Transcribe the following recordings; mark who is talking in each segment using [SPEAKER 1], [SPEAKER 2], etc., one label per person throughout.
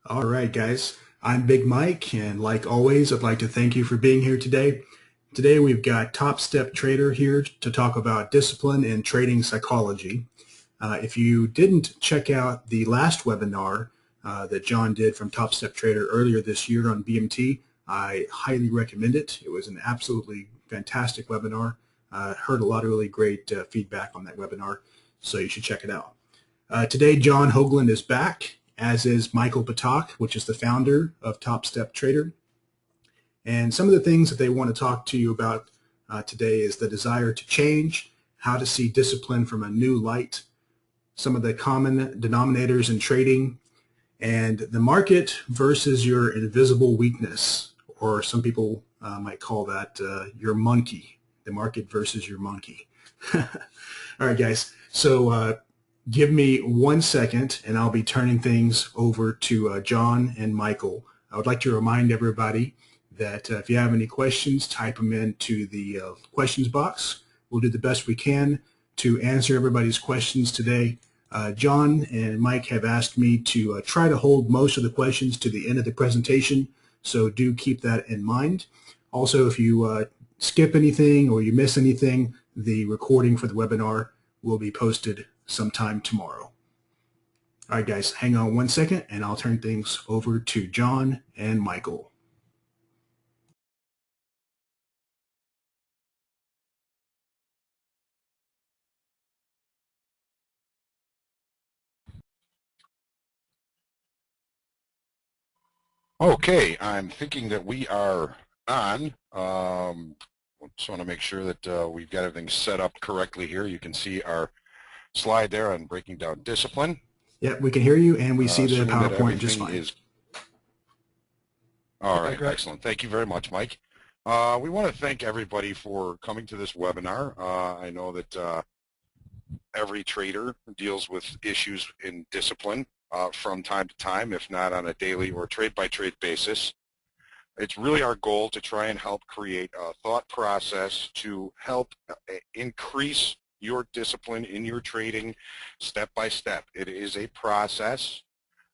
[SPEAKER 1] All right, guys. I'm Big Mike, and like always, I'd like to thank you for being here today. Today, we've got TopstepTrader here to talk about discipline and trading psychology. If you didn't check out the last webinar that John did from TopstepTrader earlier this year on BMT, I highly recommend it. It was an absolutely fantastic webinar. Heard a lot of really great feedback on that webinar, so you should check it out. Today, John Hoagland is back, as is Michael Patak, which is the founder of TopstepTrader. And some of the things that they want to talk to you about today is the desire to change, how to see discipline from a new light, some of the common denominators in trading, and the market versus your invisible weakness, or some people might call that your monkey, the market versus your monkey. All right, guys. So give me 1 second, and I'll be turning things over to John and Michael. I would like to remind everybody that if you have any questions, type them into the questions box. We'll do the best we can to answer everybody's questions today. John and Mike have asked me to try to hold most of the questions to the end of the presentation, so do keep that in mind. Also, if you skip anything or you miss anything, the recording for the webinar will be posted sometime tomorrow. All right, guys, hang on 1 second, and I'll turn things over to John and Michael.
[SPEAKER 2] Okay, I'm thinking that we are on. Just want to make sure that we've got everything set up correctly here. You can see our slide there on breaking down discipline.
[SPEAKER 1] Yeah, we can hear you, and we see the
[SPEAKER 2] Assuming that
[SPEAKER 1] PowerPoint just
[SPEAKER 2] everything
[SPEAKER 1] fine.
[SPEAKER 2] All right, excellent. Thank you very much, Mike. We want to thank everybody for coming to this webinar. I know that every trader deals with issues in discipline from time to time, if not on a daily or trade-by-trade basis. It's really our goal to try and help create a thought process to help increase your discipline in your trading step by step. It is a process,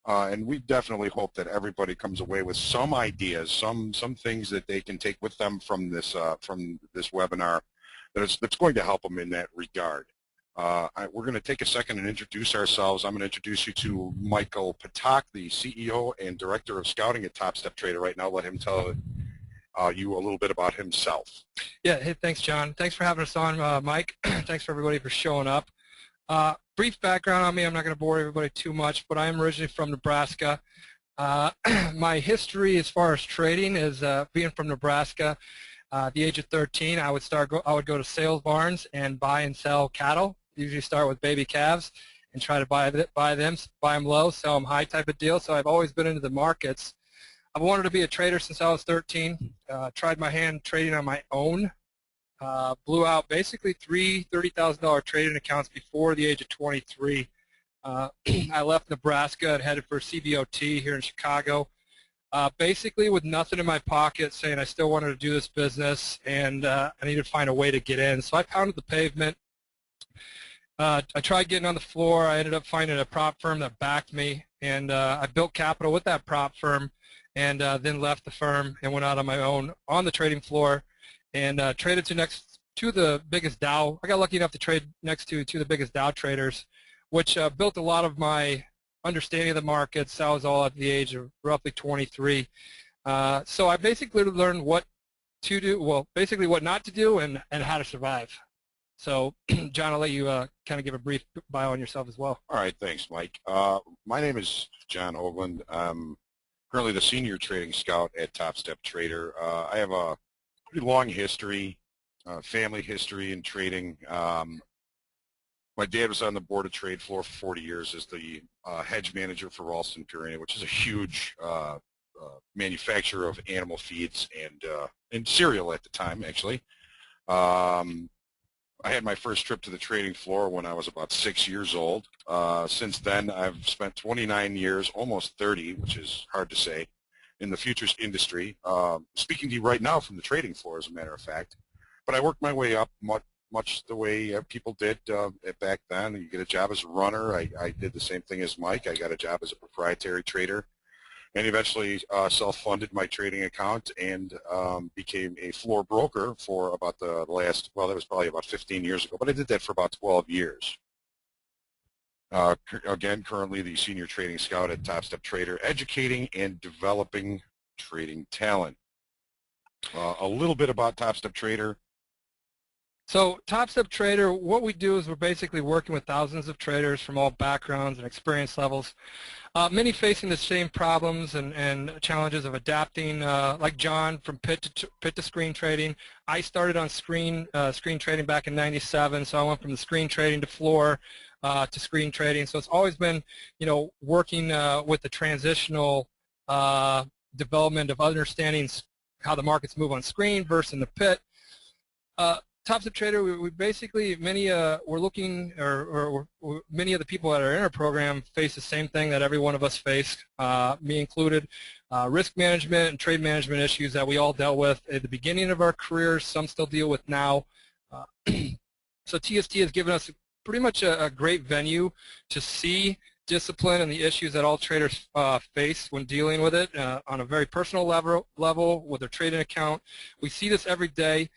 [SPEAKER 2] and we definitely hope that everybody comes away with some ideas, some things that they can take with them from this webinar that's going to help them in that regard. We're going to take a second and introduce ourselves. I'm going to introduce you to Michael Patak, the CEO and Director of Scouting at TopstepTrader right now. Let him tell you a little bit about himself.
[SPEAKER 3] Yeah, hey, thanks, John. Thanks for having us on, Mike. Thanks for everybody for showing up. Brief background on me. I'm not going to bore everybody too much, but I am originally from Nebraska. My history as far as trading is being from Nebraska. At the age of 13, I would go to sales barns and buy and sell cattle. Usually start with baby calves and try to buy them low, sell them high type of deal. So I've always been into the markets. I've wanted to be a trader since I was 13. Tried my hand trading on my own. Blew out basically three $30,000 trading accounts before the age of 23. I left Nebraska and headed for CBOT here in Chicago. Basically with nothing in my pocket, saying I still wanted to do this business and I needed to find a way to get in. So I pounded the pavement. I tried getting on the floor. I ended up finding a prop firm that backed me, and I built capital with that prop firm, and then left the firm and went out on my own on the trading floor and traded to the biggest Dow. I got lucky enough to trade next to the biggest Dow traders, which built a lot of my understanding of the markets. I was all at the age of roughly 23. So I basically learned what to do, well, basically what not to do and how to survive. So, John, I'll let you kind of give a brief bio on yourself as well.
[SPEAKER 2] All right, thanks, Mike. My name is John Hoagland. I'm currently the Senior Trading Scout at TopstepTrader. I have a pretty long history, family history in trading. My dad was on the board of trade floor for 40 years as the hedge manager for Ralston Purina, which is a huge manufacturer of animal feeds and cereal at the time, actually. I had my first trip to the trading floor when I was about 6 years old. Since then, I've spent 29 years, almost 30, which is hard to say, in the futures industry. Speaking to you right now from the trading floor, as a matter of fact. But I worked my way up much the way people did back then. You get a job as a runner. I did the same thing as Mike. I got a job as a proprietary trader. and eventually self-funded my trading account and became a floor broker for about the last, well, that was probably about 15 years ago, but I did that for about 12 years. Again, currently the senior trading scout at TopstepTrader, educating and developing trading talent. A little bit about TopstepTrader.
[SPEAKER 3] So TopstepTrader, what we do is we're basically working with thousands of traders from all backgrounds and experience levels, many facing the same problems and challenges of adapting, like John from pit to screen trading. I started on screen trading back in '97, so I went from the screen trading to floor to screen trading. So it's always been, working with the transitional development of understanding how the markets move on screen versus in the pit. TopstepTrader, we basically, we're looking, or many of the people that are in our program face the same thing that every one of us face, me included, risk management and trade management issues that we all dealt with at the beginning of our careers, some still deal with now. So TST has given us pretty much a great venue to see discipline and the issues that all traders face when dealing with it on a very personal level with their trading account. We see this every day.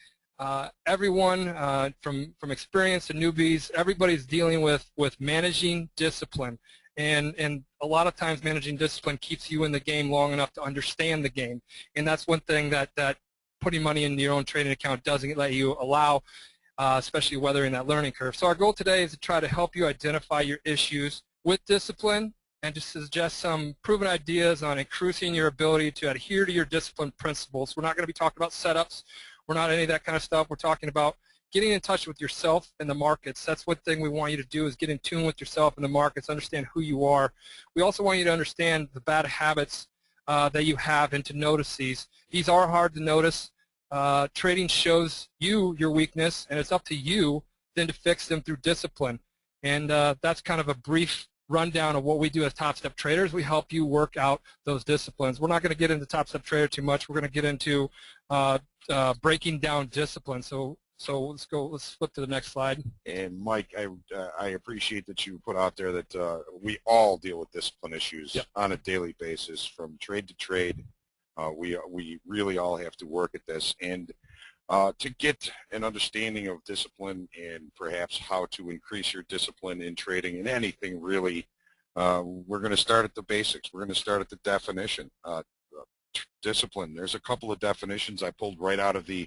[SPEAKER 3] Everyone from experienced to newbies, everybody's dealing with managing discipline, and a lot of times managing discipline keeps you in the game long enough to understand the game, and that's one thing that putting money in your own trading account doesn't let you allow, especially weathering that learning curve. So our goal today is to try to help you identify your issues with discipline and to suggest some proven ideas on increasing your ability to adhere to your discipline principles. We're not going to be talking about setups. We're not any of that kind of stuff. We're talking about getting in touch with yourself and the markets. That's one thing we want you to do, is get in tune with yourself and the markets, understand who you are. We also want you to understand the bad habits that you have and to notice these. These are hard to notice. Trading shows you your weakness, and it's up to you then to fix them through discipline. And that's kind of a brief rundown of what we do as Top Step Traders. We help you work out those disciplines. We're not going to get into Top Step Trader too much. We're going to get into breaking down discipline. So let's flip to the next slide.
[SPEAKER 2] And Mike, I appreciate that you put out there that we all deal with discipline issues on a daily basis, from trade to trade. We really all have to work at this, and to get an understanding of discipline and perhaps how to increase your discipline in trading in anything really, we're going to start at the basics. We're going to start at the definition. Discipline, there's a couple of definitions I pulled right out of the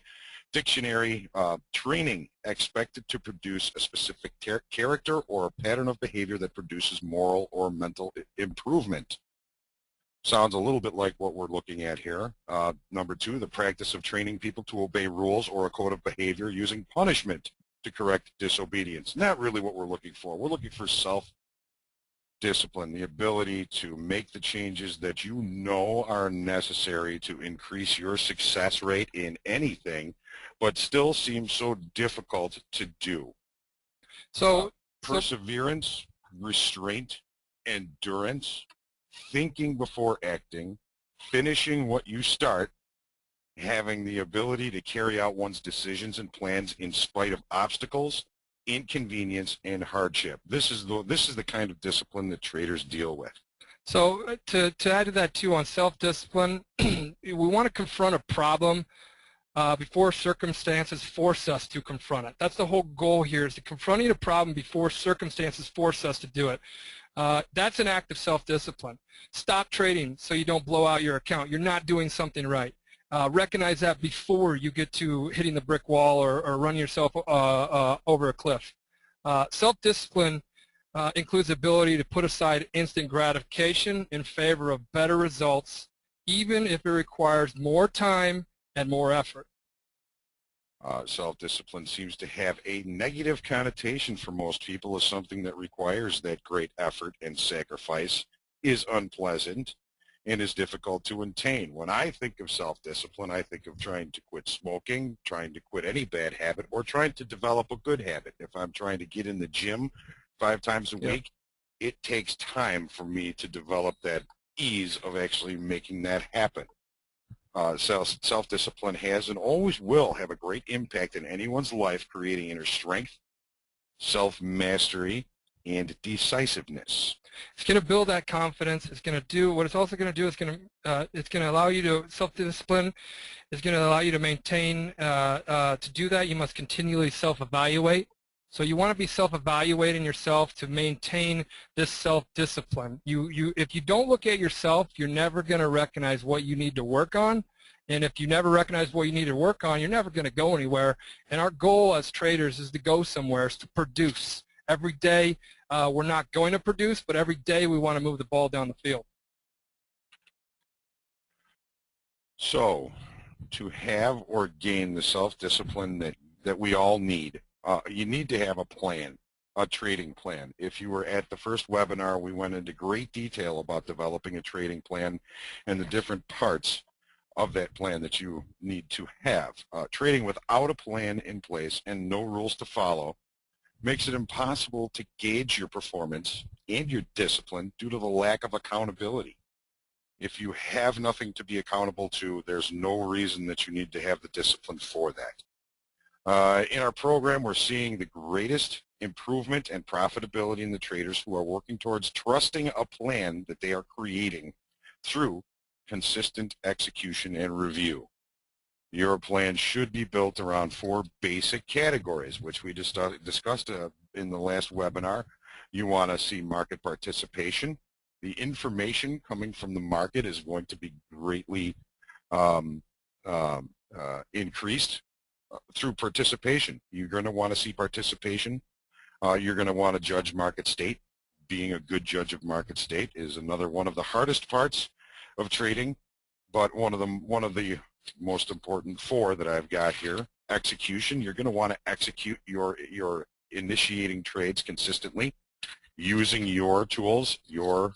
[SPEAKER 2] dictionary. Training expected to produce a specific character or a pattern of behavior that produces moral or mental improvement. Sounds a little bit like what we're looking at here. Number two, the practice of training people to obey rules or a code of behavior using punishment to correct disobedience. Not really what we're looking for. We're looking for self-discipline, the ability to make the changes that you know are necessary to increase your success rate in anything, but still seems so difficult to do.
[SPEAKER 3] So
[SPEAKER 2] perseverance, restraint, endurance, thinking before acting, finishing what you start, having the ability to carry out one's decisions and plans in spite of obstacles, inconvenience, and hardship. This is the kind of discipline that traders deal with.
[SPEAKER 3] So to add to that too, on self-discipline, we want to confront a problem before circumstances force us to confront it. That's the whole goal here, is to confronting a problem before circumstances force us to do it. That's an act of self-discipline. Stop trading so you don't blow out your account. You're not doing something right. Recognize that before you get to hitting the brick wall or running yourself over a cliff. Self-discipline includes the ability to put aside instant gratification in favor of better results, even if it requires more time and more effort.
[SPEAKER 2] Self-discipline seems to have a negative connotation for most people as something that requires that great effort and sacrifice, is unpleasant, and is difficult to attain. When I think of self-discipline, I think of trying to quit smoking, trying to quit any bad habit, or trying to develop a good habit. If I'm trying to get in the gym 5 times a week, it takes time for me to develop that ease of actually making that happen. Self-discipline has and always will have a great impact in anyone's life, creating inner strength, self-mastery, and decisiveness.
[SPEAKER 3] It's going to build that confidence. It's going to do what it's also going to do. It's going to allow you to self-discipline. It's going to allow you to maintain. To do that, you must continually self-evaluate. So you want to be self-evaluating yourself to maintain this self-discipline. If you don't look at yourself, you're never going to recognize what you need to work on. And if you never recognize what you need to work on, you're never going to go anywhere. And our goal as traders is to go somewhere, is to produce. Every day, we're not going to produce, but every day we want to move the ball down the field.
[SPEAKER 2] So, to have or gain the self-discipline that we all need, you need to have a plan, a trading plan. If you were at the first webinar, we went into great detail about developing a trading plan and the different parts of that plan that you need to have. Trading without a plan in place and no rules to follow makes it impossible to gauge your performance and your discipline due to the lack of accountability. If you have nothing to be accountable to, there's no reason that you need to have the discipline for that. In our program, we're seeing the greatest improvement and profitability in the traders who are working towards trusting a plan that they are creating through consistent execution and review. Your plan should be built around 4 basic categories, which we just discussed in the last webinar. You want to see market participation. The information coming from the market is going to be greatly increased through participation. You're going to want to see participation. You're going to want to judge market state. Being a good judge of market state is another one of the hardest parts of trading, but one of the most important 4 that I've got here. Execution. You're going to want to execute your initiating trades consistently using your tools, your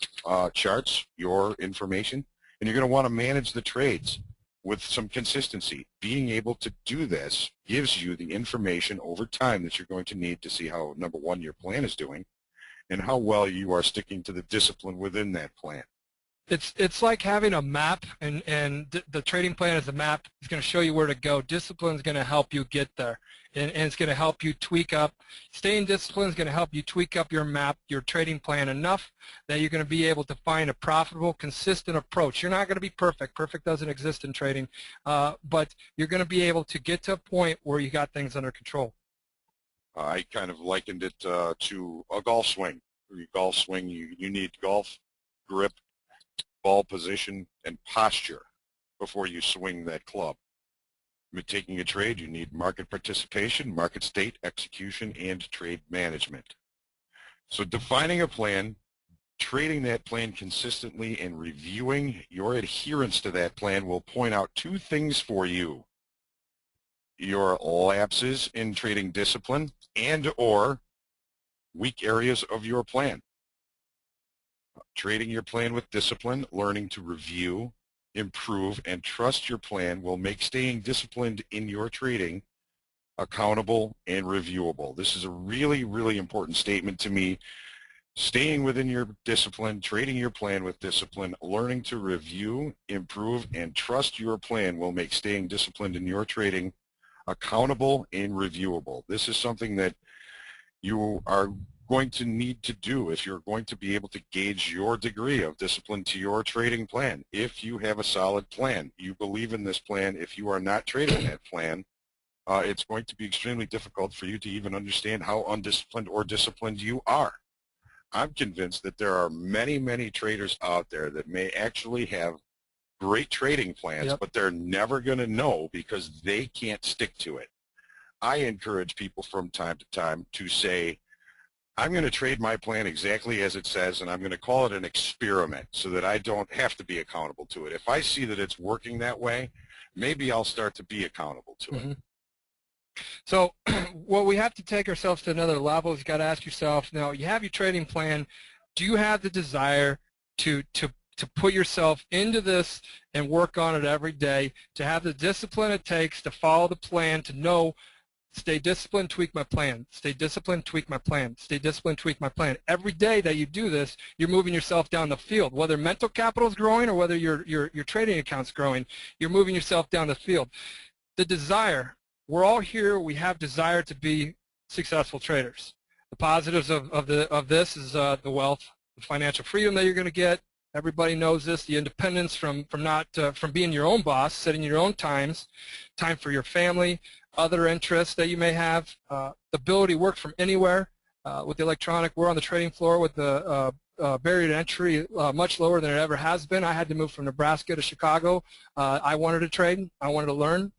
[SPEAKER 2] charts, your information, and you're going to want to manage the trades with some consistency. Being able to do this gives you the information over time that you're going to need to see how, number 1, your plan is doing and how well you are sticking to the discipline within that plan.
[SPEAKER 3] It's like having a map, and the trading plan is a map. It's going to show you where to go. Discipline is going to help you get there, and it's going to help you tweak up. Staying disciplined is going to help you tweak up your map, your trading plan enough that you're going to be able to find a profitable, consistent approach. You're not going to be perfect. Perfect doesn't exist in trading, but you're going to be able to get to a point where you got things under control.
[SPEAKER 2] I kind of likened it to a golf swing. Your golf swing, you need golf grip, ball position, and posture before you swing that club. When taking a trade, you need market participation, market state, execution, and trade management. So defining a plan, trading that plan consistently, and reviewing your adherence to that plan will point out 2 things for you: your lapses in trading discipline and or weak areas of your plan. Trading your plan with discipline, learning to review, improve, and trust your plan will make staying disciplined in your trading accountable and reviewable. This is a really, really important statement to me. Staying within your discipline, trading your plan with discipline, learning to review, improve, and trust your plan will make staying disciplined in your trading accountable and reviewable. This is something that you are going to need to do if you're going to be able to gauge your degree of discipline to your trading plan. If you have a solid plan, you believe in this plan, if you are not trading that plan, it's going to be extremely difficult for you to even understand how undisciplined or disciplined you are. I'm convinced that there are many, many traders out there that may actually have great trading plans, but they're never going to know because they can't stick to it. I encourage people from time to time to say, I'm going to trade my plan exactly as it says, and I'm going to call it an experiment so that I don't have to be accountable to it. If I see that it's working that way, maybe I'll start to be accountable to it.
[SPEAKER 3] So well, we have to take ourselves to another level. You've got to ask yourself, now you have your trading plan. Do you have the desire to put yourself into this and work on it every day, to have the discipline it takes to follow the plan, to know, stay disciplined, tweak my plan. Stay disciplined, tweak my plan. Stay disciplined, tweak my plan. Every day that you do this, you're moving yourself down the field. Whether mental capital is growing or whether your trading account's growing, you're moving yourself down the field. The desire, we're all here, we have desire to be successful traders. The positives of this is the wealth, the financial freedom that you're going to get. Everybody knows this. The independence from being your own boss, setting your own time for your family, other interests that you may have. The ability to work from anywhere. With the electronic, we're on the trading floor with the barrier to entry much lower than it ever has been. I had to move from Nebraska to Chicago. I wanted to trade. I wanted to learn.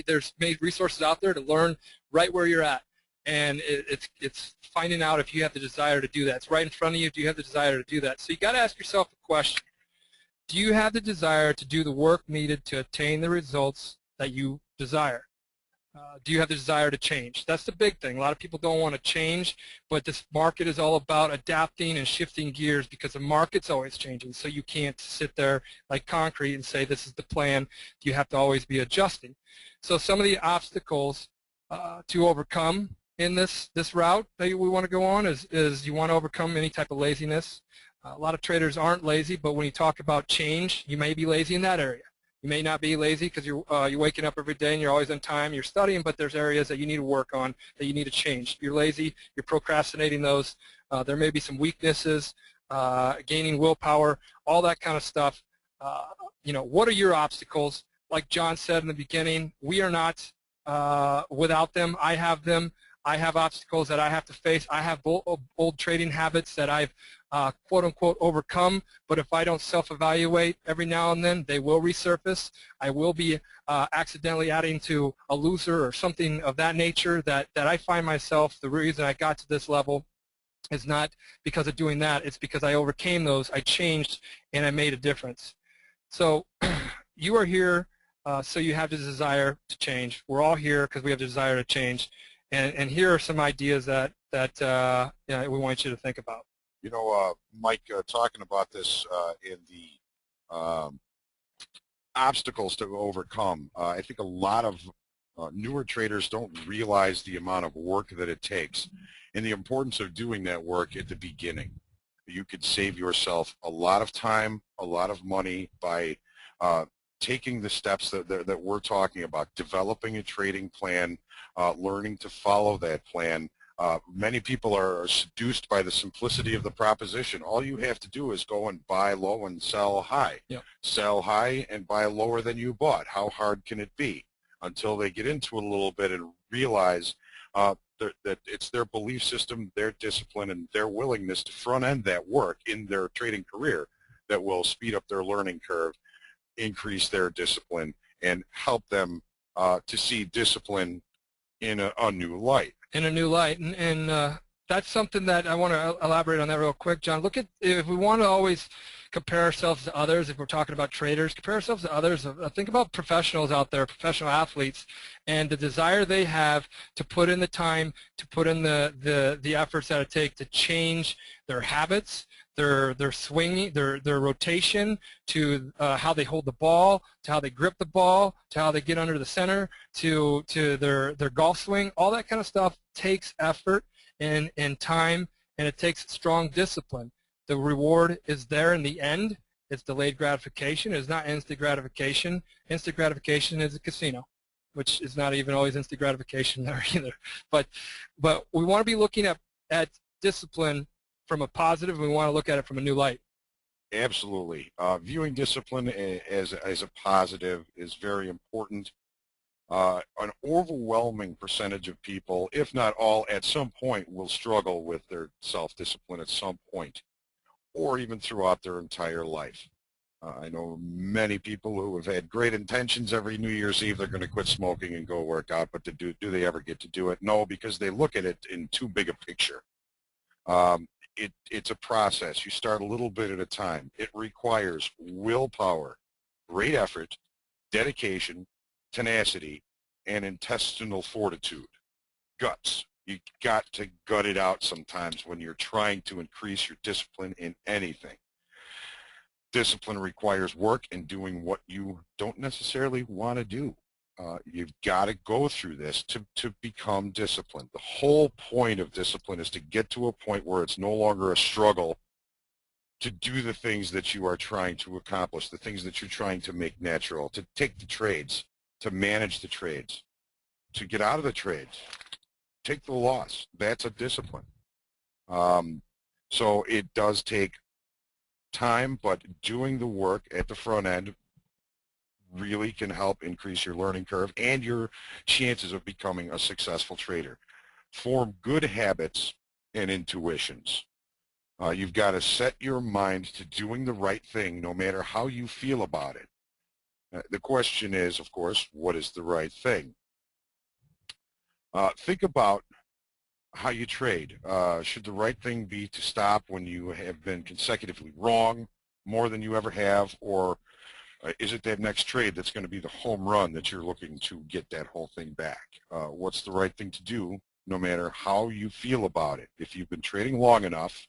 [SPEAKER 3] There's many resources out there to learn right where you're at. And it's finding out if you have the desire to do that. It's right in front of you. Do you have the desire to do that? So you got to ask yourself the question: do you have the desire to do the work needed to attain the results that you desire? Do you have the desire to change? That's the big thing. A lot of people don't want to change, but this market is all about adapting and shifting gears because the market's always changing. So you can't sit there like concrete and say this is the plan. You have to always be adjusting. So some of the obstacles to overcome in this route that we want to go on is you want to overcome any type of laziness. A lot of traders aren't lazy, but when you talk about change, you may be lazy in that area. You may not be lazy because you're waking up every day and you're always on time, you're studying, but there's areas that you need to work on, that you need to change. You're lazy, you're procrastinating those. There may be some weaknesses, gaining willpower, all that kind of stuff. What are your obstacles? Like John said in the beginning, we are not without them. I have them. I have obstacles that I have to face. I have old trading habits that I've quote-unquote overcome, but if I don't self-evaluate every now and then, they will resurface. I will be accidentally adding to a loser or something of that nature that I find myself, the reason I got to this level is not because of doing that. It's because I overcame those, I changed, and I made a difference. So you are here, so you have the desire to change. We're all here because we have the desire to change. And here are some ideas that we want you to think about.
[SPEAKER 2] You know, Mike, talking about this in the obstacles to overcome, I think a lot of newer traders don't realize the amount of work that it takes and the importance of doing that work at the beginning. You could save yourself a lot of time, a lot of money by taking the steps that we're talking about, developing a trading plan, learning to follow that plan. Many people are seduced by the simplicity of the proposition. All you have to do is go and buy low and sell high.
[SPEAKER 3] Yep.
[SPEAKER 2] Sell high and buy lower than you bought. How hard can it be? Until they get into it a little bit and realize that it's their belief system, their discipline, and their willingness to front-end that work in their trading career that will speed up their learning curve, increase their discipline, and help them to see discipline in a new light.
[SPEAKER 3] In a new light, and that's something that I want to elaborate on that real quick, John. Look at, if we want to always compare ourselves to others, if we're talking about traders, compare ourselves to others. Think about professionals out there, professional athletes, and the desire they have to put in the time, to put in the efforts that it takes to change their habits, their swinging, their rotation, to how they hold the ball, to how they grip the ball, to how they get under the center, to their golf swing. All that kind of stuff takes effort and time, and it takes strong discipline. The reward is there in the end. It's delayed gratification. It's not instant gratification. Instant gratification is a casino, which is not even always instant gratification there either. But we want to be looking at discipline from a positive, and we want to look at it from a new light.
[SPEAKER 2] Absolutely. Viewing discipline as a positive is very important. An overwhelming percentage of people, if not all, at some point will struggle with their self-discipline at some point, or even throughout their entire life. I know many people who have had great intentions every New Year's Eve, they're going to quit smoking and go work out, but do they ever get to do it? No, because they look at it in too big a picture. It's a process. You start a little bit at a time. It requires willpower, great effort, dedication, tenacity, and intestinal fortitude. Guts. You got to gut it out sometimes when you're trying to increase your discipline in anything. Discipline requires work and doing what you don't necessarily want to do. You've got to go through this to become disciplined. The whole point of discipline is to get to a point where it's no longer a struggle to do the things that you are trying to accomplish, the things that you're trying to make natural, to take the trades, to manage the trades, to get out of the trades, take the loss. That's a discipline. So it does take time, but doing the work at the front end really can help increase your learning curve and your chances of becoming a successful trader. Form good habits and intuitions. You've got to set your mind to doing the right thing no matter how you feel about it. The question is, of course, what is the right thing? Think about how you trade. Should the right thing be to stop when you have been consecutively wrong more than you ever have, or is it that next trade that's going to be the home run that you're looking to get that whole thing back? What's the right thing to do no matter how you feel about it? If you've been trading long enough,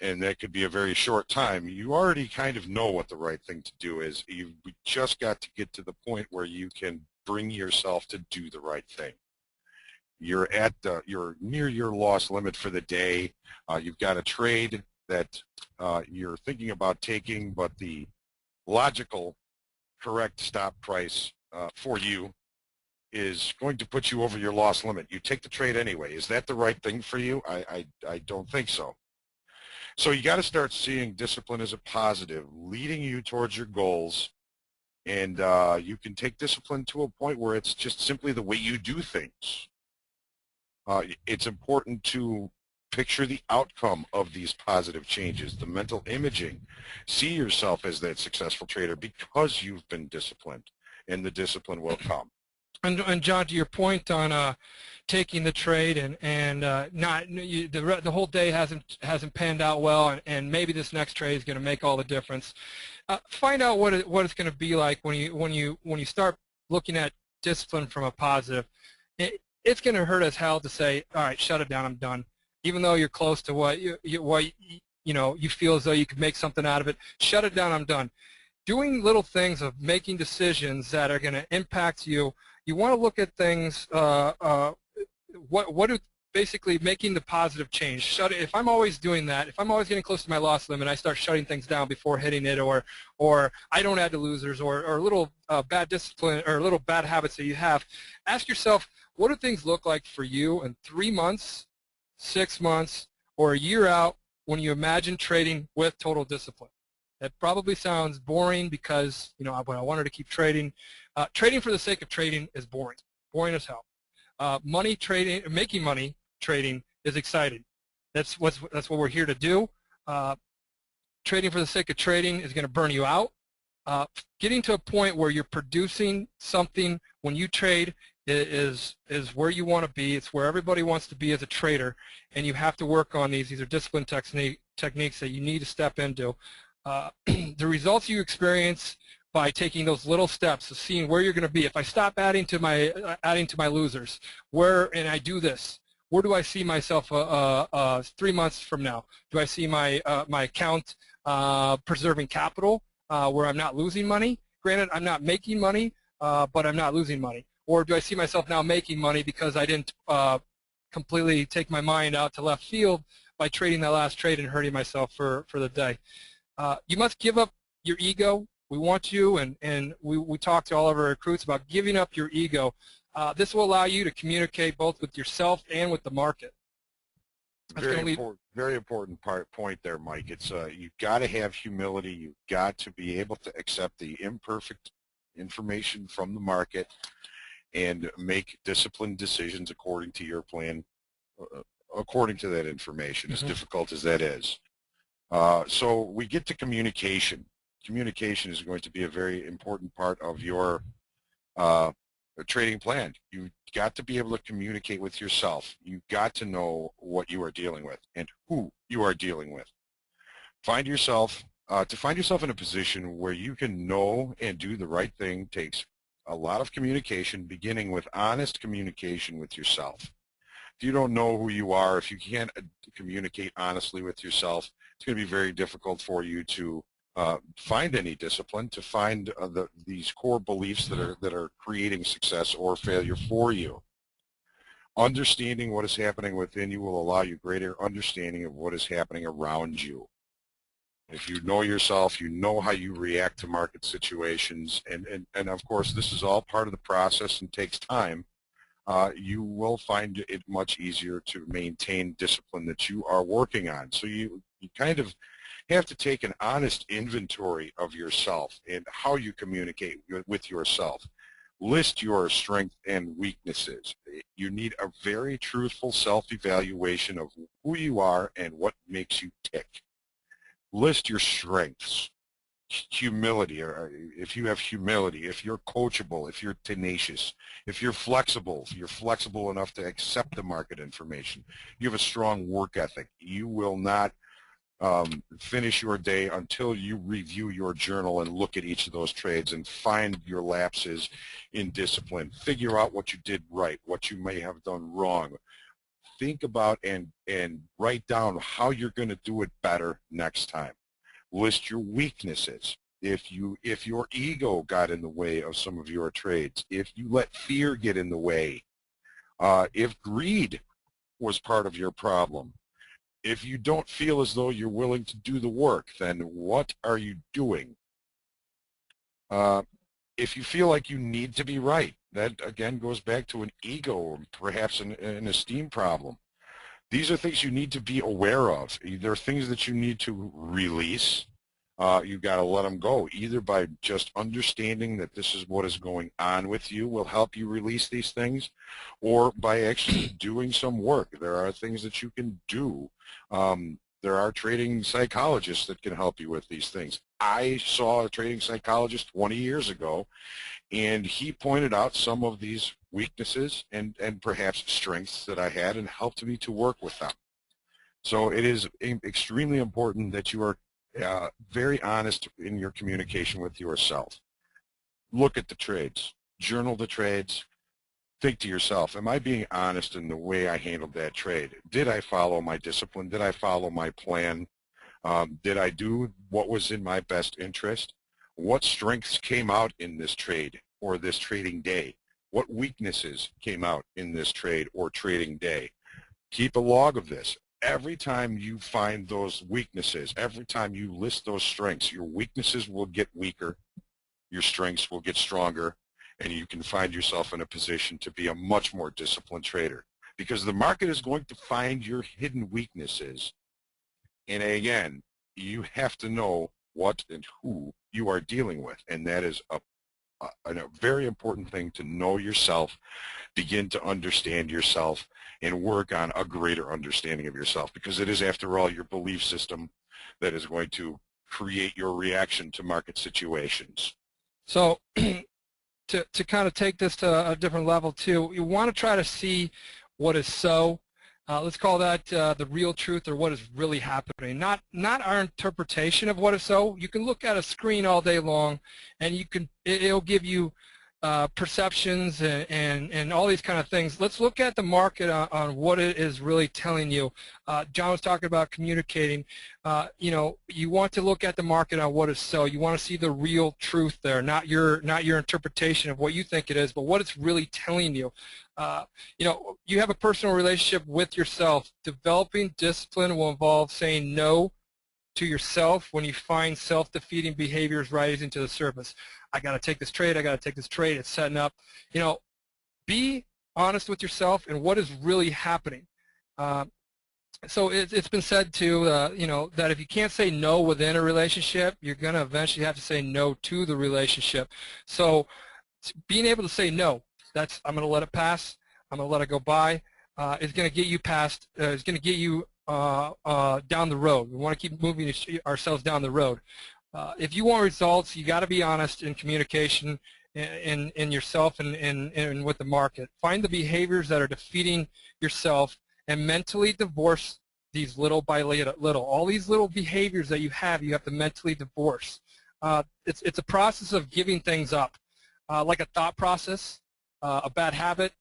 [SPEAKER 2] and that could be a very short time, you already kind of know what the right thing to do is. You've just got to get to the point where you can bring yourself to do the right thing. You're near your loss limit for the day. You've got a trade that you're thinking about taking, but the logical, correct stop price for you is going to put you over your loss limit. You take the trade anyway. Is that the right thing for you? I don't think so. So you got to start seeing discipline as a positive, leading you towards your goals, and you can take discipline to a point where it's just simply the way you do things. It's important to picture the outcome of these positive changes, the mental imaging. See yourself as that successful trader because you've been disciplined, and the discipline will come.
[SPEAKER 3] And John, to your point on taking the trade and the whole day hasn't panned out well, and maybe this next trade is going to make all the difference. Find out what it's going to be like when you start looking at discipline from a positive. It's going to hurt as hell to say, all right, shut it down, I'm done. Even though you're close to what you feel as though you could make something out of it, shut it down, I'm done. Doing little things of making decisions that are going to impact you. You want to look at things, basically making the positive change. If I'm always doing that, if I'm always getting close to my loss limit, I start shutting things down before hitting it, or I don't add to losers, or little bad discipline or little bad habits that you have. Ask yourself, what do things look like for you in 3 months, 6 months, or a year out when you imagine trading with total discipline? That probably sounds boring because, I wanted to keep trading. Trading for the sake of trading is boring as hell. Money trading, making money trading is exciting. That's what we're here to do. Trading for the sake of trading is going to burn you out. Getting to a point where you're producing something when you trade is where you want to be. It's where everybody wants to be as a trader, and you have to work on these. These are discipline techniques that you need to step into. The results you experience by taking those little steps of seeing where you're going to be. If I stop adding to my losers, and I do this, where do I see myself 3 months from now? Do I see my account preserving capital where I'm not losing money? Granted, I'm not making money, but I'm not losing money. Or do I see myself now making money because I didn't completely take my mind out to left field by trading that last trade and hurting myself for the day? You must give up your ego. We want you, and we talk to all of our recruits about giving up your ego. This will allow you to communicate both with yourself and with the market.
[SPEAKER 2] Very important point there, Mike. It's you've got to have humility. You've got to be able to accept the imperfect information from the market and make disciplined decisions according to your plan, according to that information, as difficult as that is. So we get to communication. Communication is going to be a very important part of your trading plan. You've got to be able to communicate with yourself. You've got to know what you are dealing with and who you are dealing with. To find yourself in a position where you can know and do the right thing takes a lot of communication, beginning with honest communication with yourself. If you don't know who you are, if you can't communicate honestly with yourself, it's going to be very difficult for you to find any discipline, to find these core beliefs that are creating success or failure for you. Understanding what is happening within you will allow you greater understanding of what is happening around you. If you know yourself, you know how you react to market situations, and of course this is all part of the process and takes time. you will find it much easier to maintain discipline that you are working on. So you kind of have to take an honest inventory of yourself and how you communicate with yourself. List your strengths and weaknesses. You need a very truthful self-evaluation of who you are and what makes you tick. List your strengths. Humility, or if you have humility, if you're coachable, if you're tenacious, if you're flexible enough to accept the market information, you have a strong work ethic. You will not finish your day until you review your journal and look at each of those trades and find your lapses in discipline. Figure out what you did right, what you may have done wrong. Think about and write down how you're going to do it better next time. List your weaknesses. If your ego got in the way of some of your trades, if you let fear get in the way, if greed was part of your problem, if you don't feel as though you're willing to do the work, then what are you doing? If you feel like you need to be right, that again goes back to an ego or perhaps an esteem problem. These are things you need to be aware of. There are things that you need to release. You've got to let them go, either by just understanding that this is what is going on with you will help you release these things, or by actually doing some work. There are things that you can do. There are trading psychologists that can help you with these things. I saw a trading psychologist 20 years ago, and he pointed out some of these weaknesses and perhaps strengths that I had and helped me to work with them. So it is extremely important that you are very honest in your communication with yourself. Look at the trades, journal the trades, think to yourself, am I being honest in the way I handled that trade? Did I follow my discipline? Did I follow my plan? Did I do what was in my best interest? What strengths came out in this trade or this trading day? What weaknesses came out in this trade or trading day? Keep a log of this. Every time you find those weaknesses, every time you list those strengths, your weaknesses will get weaker, your strengths will get stronger, and you can find yourself in a position to be a much more disciplined trader, because the market is going to find your hidden weaknesses. And again, you have to know what and who you are dealing with, and that is a very important thing, to know yourself, begin to understand yourself, and work on a greater understanding of yourself, because it is, after all, your belief system that is going to create your reaction to market situations.
[SPEAKER 3] So to kind of take this to a different level too, you want to try to see what is so. Let's call that the real truth, or what is really happening. Not our interpretation of what is so. You can look at a screen all day long, and it'll give you perceptions and all these kind of things. Let's look at the market on what it is really telling you. John was talking about communicating. You want to look at the market on what is so. You want to see the real truth there, not your interpretation of what you think it is, but what it's really telling you. You have a personal relationship with yourself. Developing discipline will involve saying no to yourself when you find self-defeating behaviors rising to the surface. I got to take this trade. I got to take this trade. It's setting up. Be honest with yourself and what is really happening. So it's been said too, that if you can't say no within a relationship, you're going to eventually have to say no to the relationship. So being able to say no, I'm going to let it pass, I'm going to let it go by, is going to get you past, is going to get you down the road. We want to keep moving ourselves down the road. If you want results, you got to be honest in communication in yourself and with the market. Find the behaviors that are defeating yourself and mentally divorce these little by little. All these little behaviors that you have to mentally divorce. It's a process of giving things up, like a thought process, a bad habit,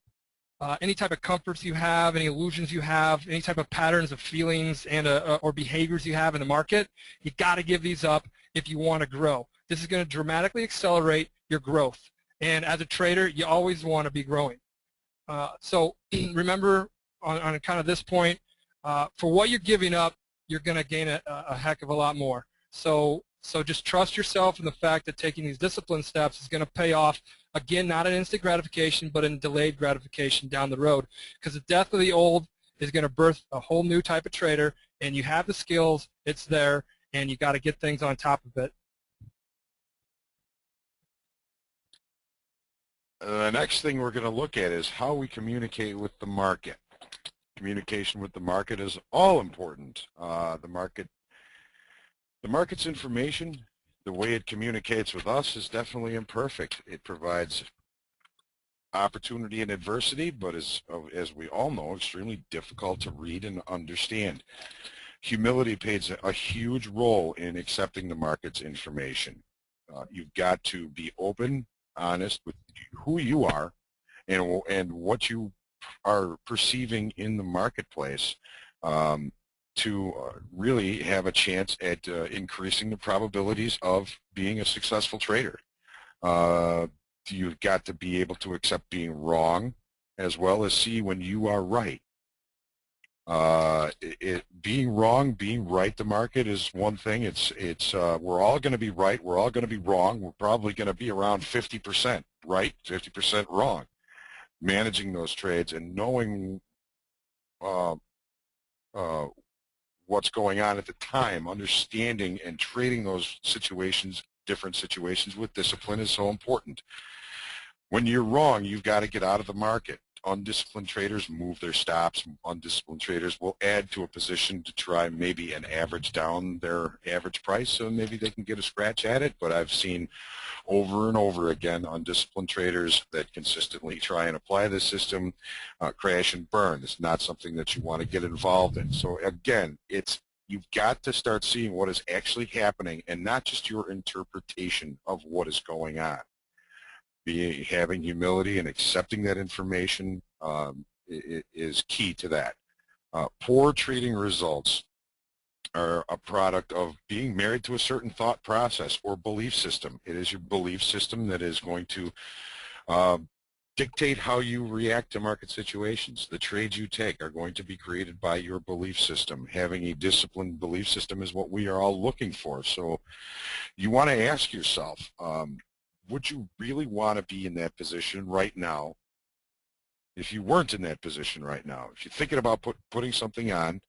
[SPEAKER 3] any type of comforts you have, any illusions you have, any type of patterns of feelings and or behaviors you have in the market. You got to give these up if you want to grow. This is going to dramatically accelerate your growth. And as a trader, you always want to be growing. So remember, on kind of this point, for what you're giving up, you're going to gain a heck of a lot more. So just trust yourself in the fact that taking these discipline steps is going to pay off Again, not an instant gratification, but in delayed gratification down the road, because the death of the old is going to birth a whole new type of trader, and you have the skills, it's there, and you got to get things on top of it.
[SPEAKER 2] The next thing we're going to look at is how we communicate with the market. Communication with the market is all important. The market's information, the way it communicates with us, is definitely imperfect. It provides opportunity and adversity, but as we all know, extremely difficult to read and understand. Humility plays a huge role in accepting the market's information. You've got to be open, honest with who you are and what you are perceiving in the marketplace to really have a chance at increasing the probabilities of being a successful trader. You've got to be able to accept being wrong as well as see when you are right. Being wrong, being right, the market is one thing. We're all going to be right. We're all going to be wrong. We're probably going to be around 50% right, 50% wrong. Managing those trades and knowing what's going on at the time, understanding and trading those situations, different situations with discipline is so important. When you're wrong, you've got to get out of the market. Undisciplined traders move their stops. Undisciplined traders will add to a position to try maybe an average down their average price, so maybe they can get a scratch at it. But I've seen over and over again undisciplined traders that consistently try and apply this system crash and burn. It's not something that you want to get involved in. So again, you've got to start seeing what is actually happening and not just your interpretation of what is going on. Having humility and accepting that information is key to that. Poor trading results are a product of being married to a certain thought process or belief system. It is your belief system that is going to dictate how you react to market situations. The trades you take are going to be created by your belief system. Having a disciplined belief system is what we are all looking for. So you want to ask yourself, would you really want to be in that position right now if you weren't in that position right now? If you're thinking about putting something on,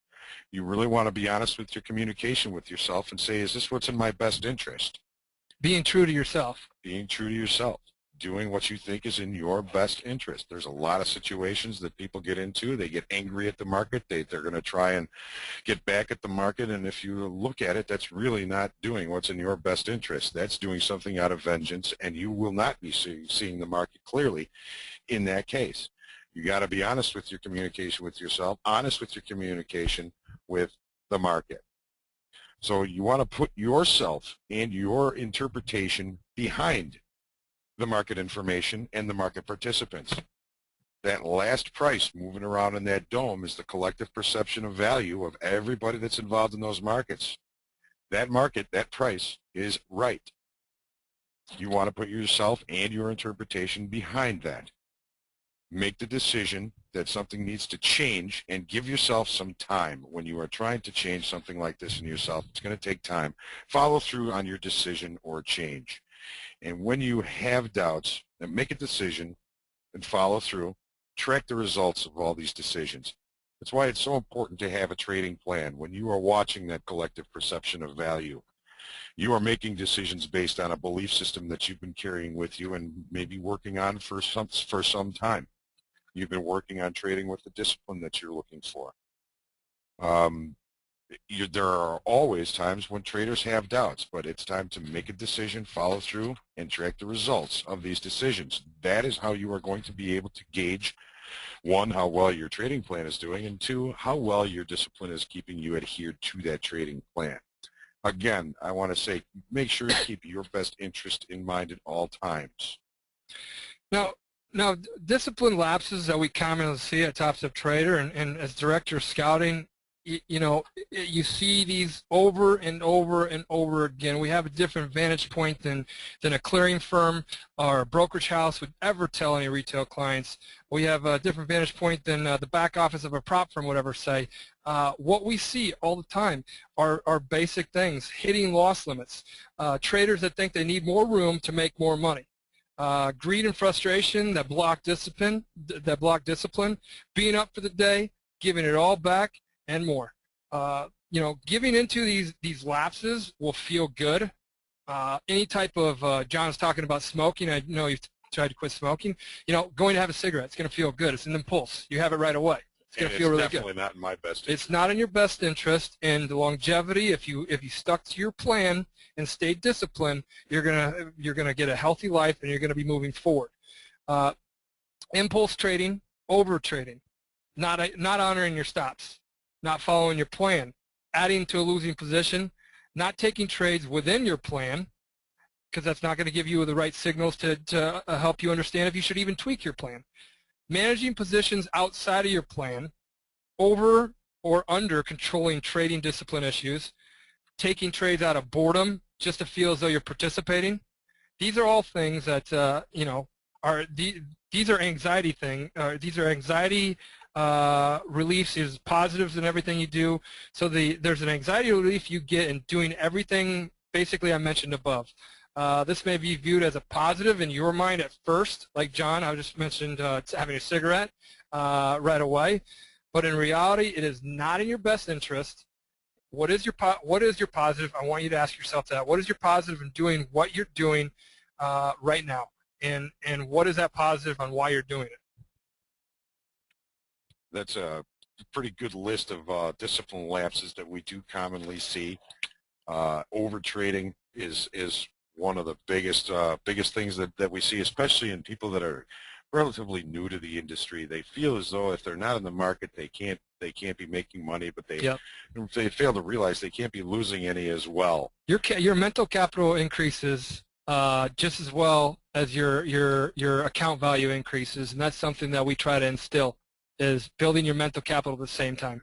[SPEAKER 2] you really want to be honest with your communication with yourself and say, is this what's in my best interest?
[SPEAKER 3] Being true to yourself.
[SPEAKER 2] Being true to yourself. Doing what you think is in your best interest. There's a lot of situations that people get into. They get angry at the market. They're going to try and get back at the market, and if you look at it, that's really not doing what's in your best interest. That's doing something out of vengeance, and you will not be seeing the market clearly in that case. You got to be honest with your communication with yourself, honest with your communication with the market. So you want to put yourself and your interpretation behind the market information and the market participants. That last price moving around in that dome is the collective perception of value of everybody that's involved in those markets. That market, that price is right. You want to put yourself and your interpretation behind that. Make the decision that something needs to change and give yourself some time. When you are trying to change something like this in yourself, it's going to take time. Follow through on your decision or change. And when you have doubts, then make a decision and follow through. Track the results of all these decisions. That's why it's so important to have a trading plan. When you are watching that collective perception of value, you are making decisions based on a belief system that you've been carrying with you and maybe working on for some time. You've been working on trading with the discipline that you're looking for. There are always times when traders have doubts, but it's time to make a decision, follow through, and track the results of these decisions. That is how you are going to be able to gauge, one, how well your trading plan is doing, and two, how well your discipline is keeping you adhered to that trading plan. Again, I want to say, make sure to keep your best interest in mind at all times.
[SPEAKER 3] Now, discipline lapses that we commonly see at TopstepTrader, and as director of scouting, you see these over and over and over again. We have a different vantage point than a clearing firm or a brokerage house would ever tell any retail clients. We have a different vantage point than the back office of a prop firm would ever say. What we see all the time are basic things: hitting loss limits, traders that think they need more room to make more money. greed and frustration that block discipline, being up for the day, giving it all back, and more. You know, giving into these lapses will feel good. Any type of, John's talking about smoking. I know you've tried to quit smoking. You know, going to have a cigarette, it's going to feel good. It's an impulse. You have it right away. It's going to feel really good. It's
[SPEAKER 2] definitely not in my best interest.
[SPEAKER 3] It's not in your best interest, and the longevity, if you stuck to your plan and stayed disciplined, you're gonna get a healthy life, and you're gonna be moving forward. Impulse trading, over trading, not honoring your stops, not following your plan, adding to a losing position, not taking trades within your plan, because that's not going to give you the right signals to help you understand if you should even tweak your plan. Managing positions outside of your plan, over or under controlling trading discipline issues, taking trades out of boredom just to feel as though you're participating. These are all things that you know these are anxiety these are anxiety reliefs, is positives in everything you do. So there's an anxiety relief you get in doing everything basically I mentioned above. This may be viewed as a positive in your mind at first, like John, I just mentioned having a cigarette right away, but in reality it is not in your best interest. What is your positive? I want you to ask yourself that. What is your positive in doing what you're doing right now? And what is that positive on why you're doing it?
[SPEAKER 2] That's a pretty good list of discipline lapses that we do commonly see. Overtrading is one of the biggest things that we see, especially in people that are relatively new to the industry. They feel as though if they're not in the market, they can't be making money, but they fail to realize they can't be losing any as well.
[SPEAKER 3] Your mental capital increases just as well as your account value increases, and that's something that we try to instill, is building your mental capital at the same time.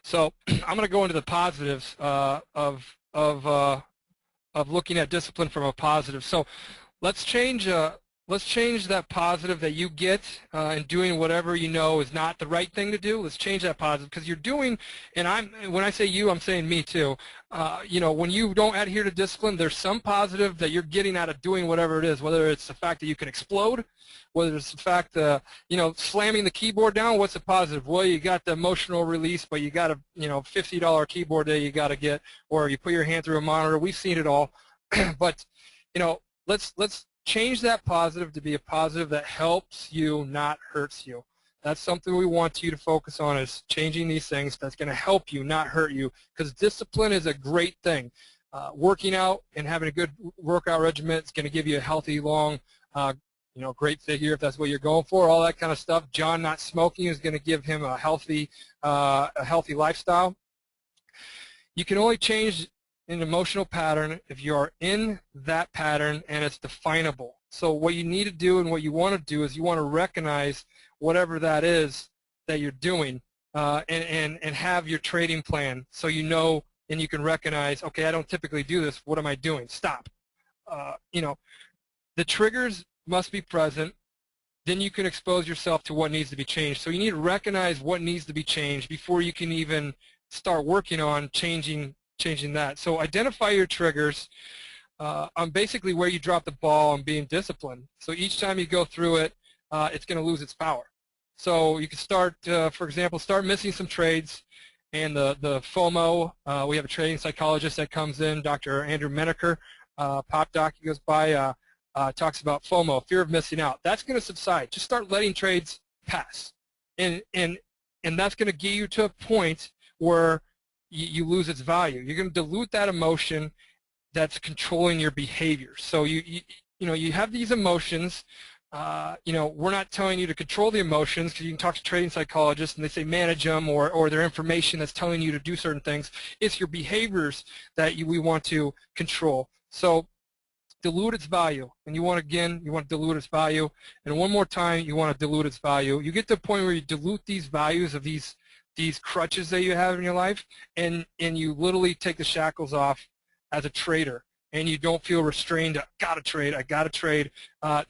[SPEAKER 3] So I'm going to go into the positives of looking at discipline from a positive. So let's change that positive that you get in doing whatever you know is not the right thing to do. Let's change that positive, because you're doing, and when I say you, I'm saying me too. You know, when you don't adhere to discipline, there's some positive that you're getting out of doing whatever it is, whether it's the fact that you can explode, whether it's the fact you know, slamming the keyboard down. What's the positive? Well, you got the emotional release, but you got a $50 keyboard that you got to get, or you put your hand through a monitor. We've seen it all. But you know, let's change that positive to be a positive that helps you, not hurts you. That's something we want you to focus on, is changing these things that's going to help you, not hurt you, because discipline is a great thing. Working out and having a good workout regimen is going to give you a healthy, long, you know, great figure if that's what you're going for, all that kind of stuff. John not smoking is going to give him a healthy lifestyle. You can only change an emotional pattern if you are in that pattern and it's definable. So what you need to do and what you want to do is you want to recognize whatever that is that you're doing and have your trading plan, so you know and you can recognize, okay, I don't typically do this. What am I doing? Stop. You know, the triggers must be present. Then you can expose yourself to what needs to be changed. So you need to recognize what needs to be changed before you can even start working on changing that. So identify your triggers on basically where you drop the ball on being disciplined. So each time you go through it, it's going to lose its power. So you can start, for example, start missing some trades, and the FOMO. We have a trading psychologist that comes in, Dr. Andrew Menaker, Patak, he goes by, talks about FOMO, fear of missing out. That's going to subside. Just start letting trades pass, and that's going to get you to a point where you lose its value. You're going to dilute that emotion that's controlling your behavior. So you know, you have these emotions. You know, we're not telling you to control the emotions, because you can talk to trading psychologists and they say manage them, or their information that's telling you to do certain things. It's your behaviors that we want to control. So dilute its value, and you want to dilute its value, and one more time you want to dilute its value. You get to the point where you dilute these values of these crutches that you have in your life, and you literally take the shackles off as a trader, and you don't feel restrained. I gotta trade.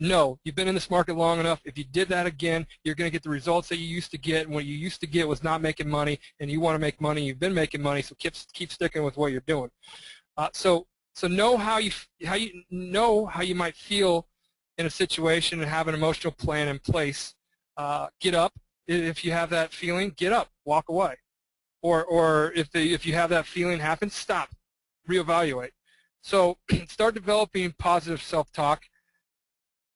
[SPEAKER 3] No, you've been in this market long enough. If you did that again, you're going to get the results that you used to get. And what you used to get was not making money, and you want to make money. You've been making money, so keep sticking with what you're doing. So So know how you might feel in a situation and have an emotional plan in place. Get up if you have that feeling. Get up, walk away, or if you have that feeling happen, stop, reevaluate. So start developing positive self-talk.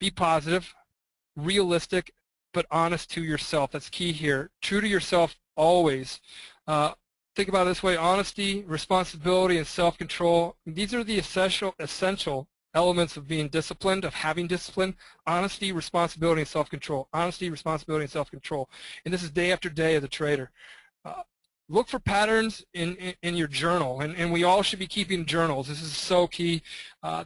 [SPEAKER 3] Be positive, realistic, but honest to yourself. That's key here. True to yourself always. Think about it this way: honesty, responsibility, and self-control. These are the essential elements of being disciplined, of having discipline. Honesty, responsibility, and self-control. Honesty, responsibility, and self-control. And this is day after day as a trader. Look for patterns in your journal, and we all should be keeping journals. This is so key.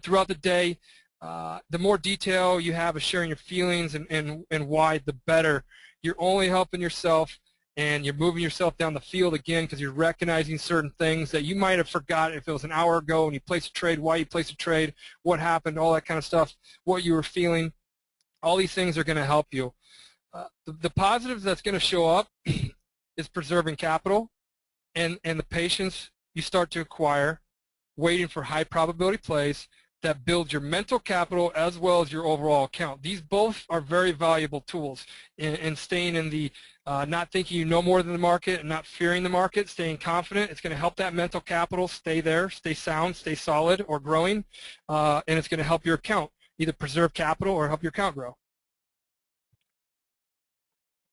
[SPEAKER 3] Throughout the day, the more detail you have of sharing your feelings and why, the better. You're only helping yourself, and you're moving yourself down the field again because you're recognizing certain things that you might have forgot if it was an hour ago and you placed a trade, why you placed a trade, what happened, all that kind of stuff, what you were feeling. All these things are going to help you. The positives that's going to show up is preserving capital and the patience you start to acquire waiting for high probability plays that build your mental capital as well as your overall account. These both are very valuable tools in staying in the not thinking you know more than the market and not fearing the market, staying confident. It's going to help that mental capital stay there, stay sound, stay solid, or growing, and it's going to help your account either preserve capital or help your account grow.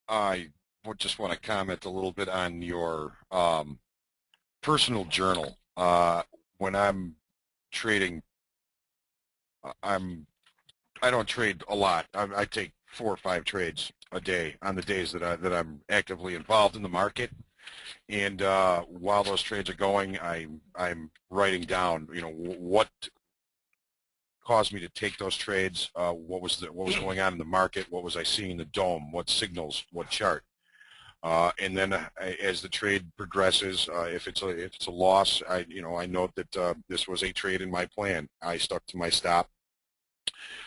[SPEAKER 2] I would just want to comment a little bit on your personal journal. When I'm trading, I don't trade a lot. I take 4 or 5 trades a day on the days that I'm actively involved in the market. And while those trades are going, I'm writing down, what caused me to take those trades, what was going on in the market, what was I seeing in the dome, what signals, what chart. And then as the trade progresses, if it's a loss, I note that this was a trade in my plan. I stuck to my stop.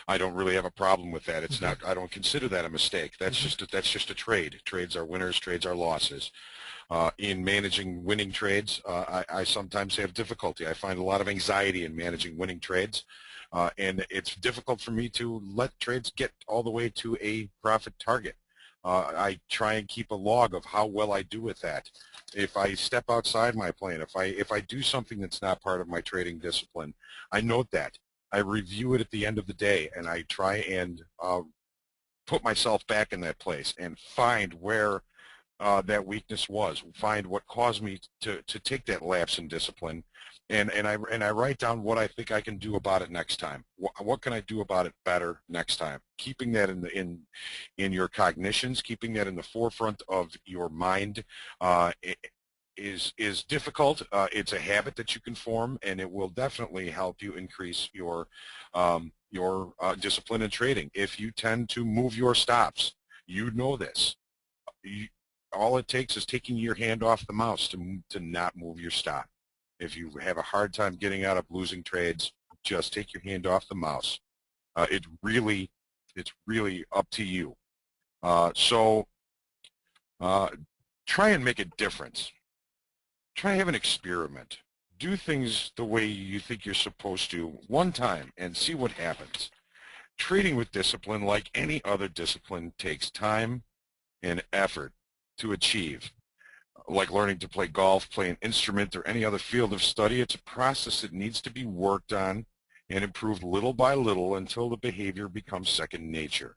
[SPEAKER 2] I don't really have a problem with that. It's not. I don't consider that a mistake. That's just a trade. Trades are winners. Trades are losses. In managing winning trades, I sometimes have difficulty. I find a lot of anxiety in managing winning trades, and it's difficult for me to let trades get all the way to a profit target. I try and keep a log of how well I do with that. If I step outside my plan, if I do something that's not part of my trading discipline, I note that. I review it at the end of the day, and I try and put myself back in that place and find where that weakness was, find what caused me to take that lapse in discipline, and I write down what I think I can do about it next time. What can I do about it better next time? Keeping that in your cognitions, keeping that in the forefront of your mind is difficult. It's a habit that you can form, and it will definitely help you increase your discipline in trading. If you tend to move your stops, you know this. All it takes is taking your hand off the mouse to not move your stop. If you have a hard time getting out of losing trades, just take your hand off the mouse. It's really up to you. So try and make a difference. Try and have an experiment. Do things the way you think you're supposed to one time and see what happens. Trading with discipline, like any other discipline, takes time and effort to achieve. Like learning to play golf, play an instrument, or any other field of study, it's a process that needs to be worked on and improved little by little until the behavior becomes second nature.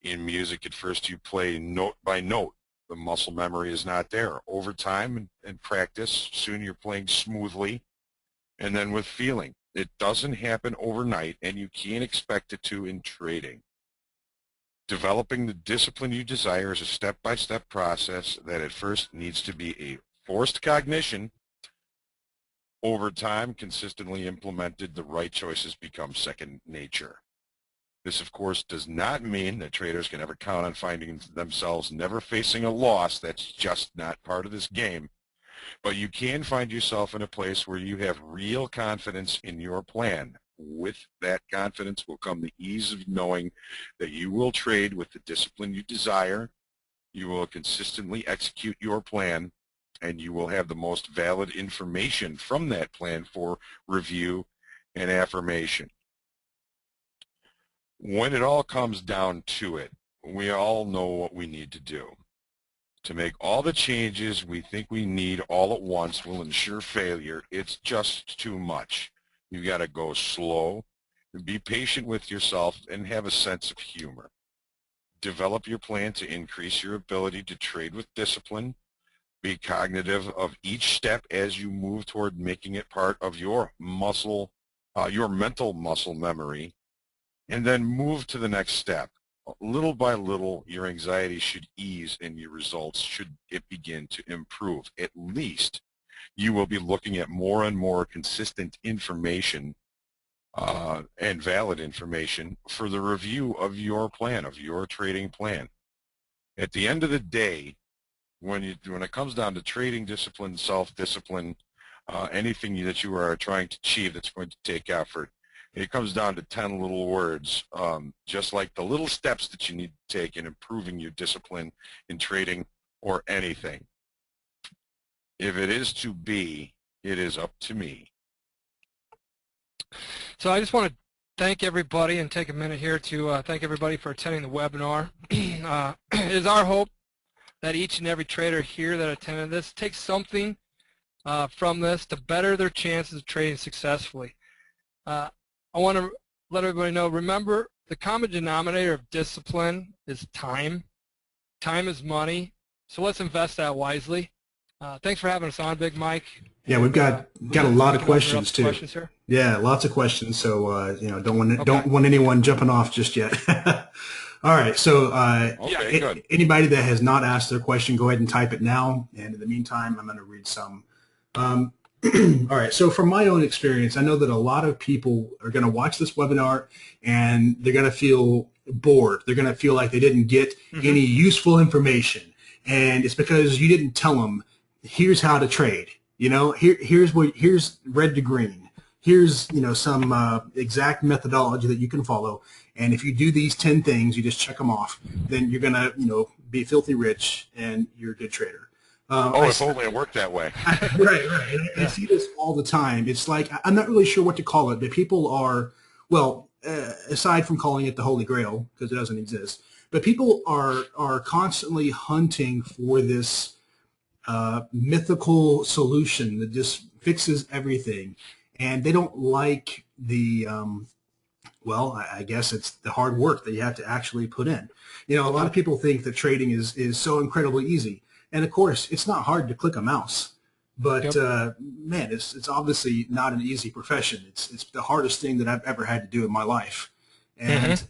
[SPEAKER 2] In music, at first you play note by note. The muscle memory is not there. Over time and practice, soon you're playing smoothly, and then with feeling. It doesn't happen overnight, and you can't expect it to in trading. Developing the discipline you desire is a step-by-step process that at first needs to be a forced cognition. Over time, consistently implemented, the right choices become second nature. This, of course, does not mean that traders can ever count on finding themselves never facing a loss. That's just not part of this game. But you can find yourself in a place where you have real confidence in your plan. With that confidence will come the ease of knowing that you will trade with the discipline you desire, you will consistently execute your plan, and you will have the most valid information from that plan for review and affirmation. When it all comes down to it, we all know what we need to do. To make all the changes we think we need all at once will ensure failure. It's just too much. You've got to go slow, be patient with yourself, and have a sense of humor. Develop your plan to increase your ability to trade with discipline. Be cognitive of each step as you move toward making it part of your mental muscle memory, and then move to the next step. Little by little, your anxiety should ease and your results should begin to improve. At least you will be looking at more and more consistent information and valid information for the review of your plan, of your trading plan. At the end of the day, when it comes down to trading discipline, self-discipline, anything that you are trying to achieve that's going to take effort, it comes down to 10 little words, just like the little steps that you need to take in improving your discipline in trading or anything. If it is to be, it is up to me.
[SPEAKER 3] So I just want to thank everybody and take a minute here to thank everybody for attending the webinar. It is our hope that each and every trader here that attended this takes something from this to better their chances of trading successfully. I want to let everybody know, remember, the common denominator of discipline is time. Time is money, so let's invest that wisely. Thanks for having us on, Big Mike.
[SPEAKER 1] Yeah, we've got a lot of questions too.
[SPEAKER 3] Questions here.
[SPEAKER 1] Yeah, lots of questions. So don't want anyone jumping off just yet. All right. So
[SPEAKER 2] good.
[SPEAKER 1] Anybody that has not asked their question, go ahead and type it now. And in the meantime, I'm going to read some. All right. So from my own experience, I know that a lot of people are going to watch this webinar and they're going to feel bored. They're going to feel like they didn't get any useful information, and it's because you didn't tell them, here's how to trade. Here's red to green. Here's, some exact methodology that you can follow. And if you do these 10 things, you just check them off, then you're going to, be filthy rich and you're a good trader.
[SPEAKER 2] If only it worked that way.
[SPEAKER 1] Right. I see this all the time. It's like, I'm not really sure what to call it, but people are, aside from calling it the Holy Grail, because it doesn't exist, but people are constantly hunting for this mythical solution that just fixes everything, and they don't like the I guess it's the hard work that you have to actually put in. A lot of people think that trading is so incredibly easy, and of course it's not hard to click a mouse, but man, it's obviously not an easy profession. It's the hardest thing that I've ever had to do in my life, and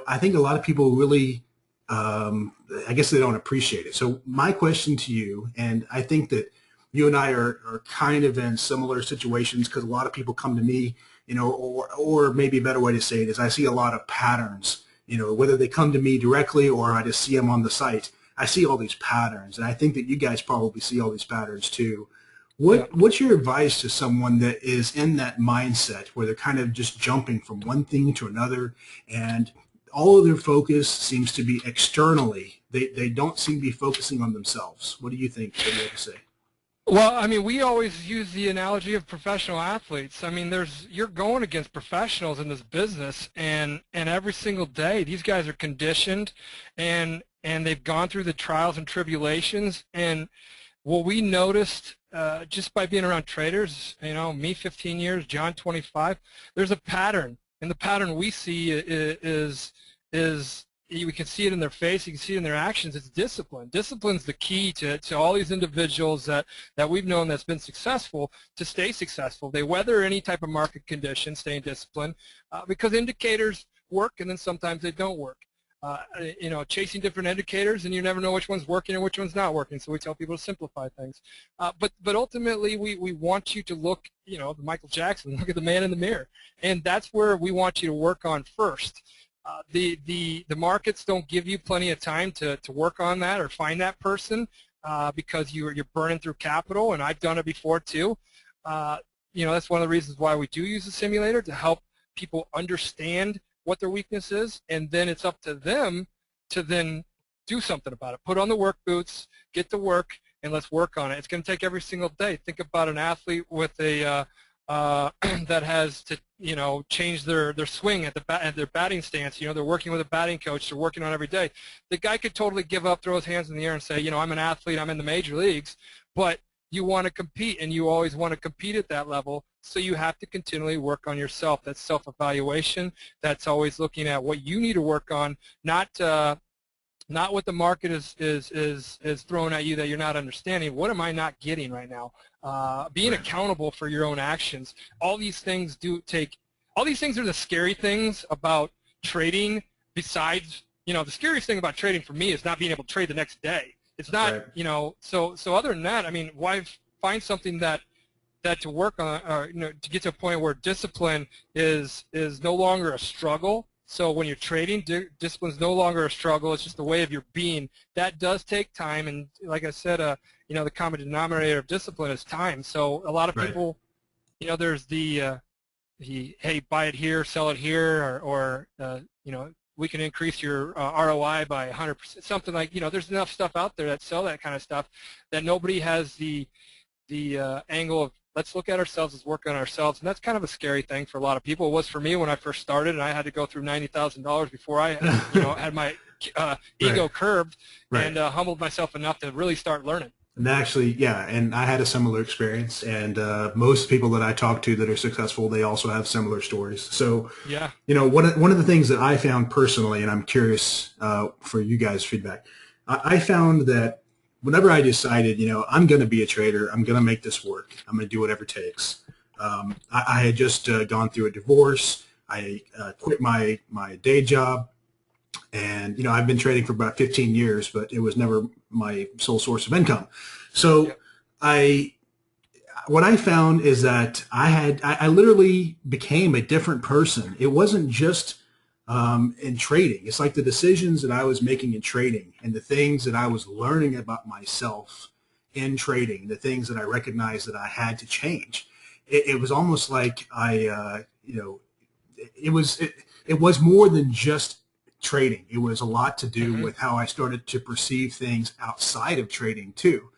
[SPEAKER 1] I think a lot of people really I guess they don't appreciate it. So my question to you, and I think that you and I are kind of in similar situations, because a lot of people come to me, or maybe a better way to say it is, I see a lot of patterns, whether they come to me directly or I just see them on the site. I see all these patterns, and I think that you guys probably see all these patterns too. What's your advice to someone that is in that mindset where they're kind of just jumping from one thing to another, and all of their focus seems to be externally? They don't seem to be focusing on themselves. What do you think? What do you have to say?
[SPEAKER 3] Well, I mean, we always use the analogy of professional athletes. I mean, you're going against professionals in this business, and every single day these guys are conditioned, and they've gone through the trials and tribulations. And what we noticed just by being around traders, me 15 years, John 25, there's a pattern, and the pattern we see is we can see it in their face, you can see it in their actions. It's discipline. Discipline's the key to all these individuals that we've known that's been successful to stay successful. They weather any type of market condition, staying disciplined, because indicators work and then sometimes they don't work. Chasing different indicators, and you never know which one's working and which one's not working. So we tell people to simplify things. But ultimately, we want you to look, Michael Jackson, look at the man in the mirror, and that's where we want you to work on first. The markets don't give you plenty of time to work on that or find that person because you're burning through capital, and I've done it before too. That's one of the reasons why we do use a simulator, to help people understand what their weakness is, and then it's up to them to then do something about it. Put on the work boots, get to work, and let's work on it. It's going to take every single day. Think about an athlete with a that has to, change their swing at their batting stance. They're working with a batting coach. They're working on it every day. The guy could totally give up, throw his hands in the air, and say, I'm an athlete. I'm in the major leagues, but you want to compete, and you always want to compete at that level. So you have to continually work on yourself. That's self-evaluation. That's always looking at what you need to work on, not what the market is throwing at you that you're not understanding. What am I not getting right now? Being accountable for your own actions. All these things all these things are the scary things about trading. Besides, the scariest thing about trading for me is not being able to trade the next day. It's not, so other than that, why find something that to work on, to get to a point where discipline is no longer a struggle. So when you're trading, discipline is no longer a struggle. It's just the way of your being. That does take time, and like I said, the common denominator of discipline is time. So a lot of people, there's the hey, buy it here, sell it here, or we can increase your ROI by 100%. Something like, there's enough stuff out there that sell that kind of stuff that nobody has the angle of, let's look at ourselves as work on ourselves. And that's kind of a scary thing for a lot of people. It was for me when I first started, and I had to go through $90,000 before I had my ego curbed and humbled myself enough to really start learning.
[SPEAKER 1] And actually, yeah, and I had a similar experience, and most people that I talk to that are successful, they also have similar stories. So,
[SPEAKER 3] yeah,
[SPEAKER 1] one of the things that I found personally, and I'm curious for you guys' feedback, I found that whenever I decided, I'm going to be a trader, I'm going to make this work, I'm going to do whatever it takes. I had just gone through a divorce. I quit my day job. And, I've been trading for about 15 years, but it was never my sole source of income. So what I found is that I literally became a different person. It wasn't just in trading. It's like the decisions that I was making in trading and the things that I was learning about myself in trading, the things that I recognized that I had to change. It was almost like it was more than just trading. It was a lot to do with how I started to perceive things outside of trading too.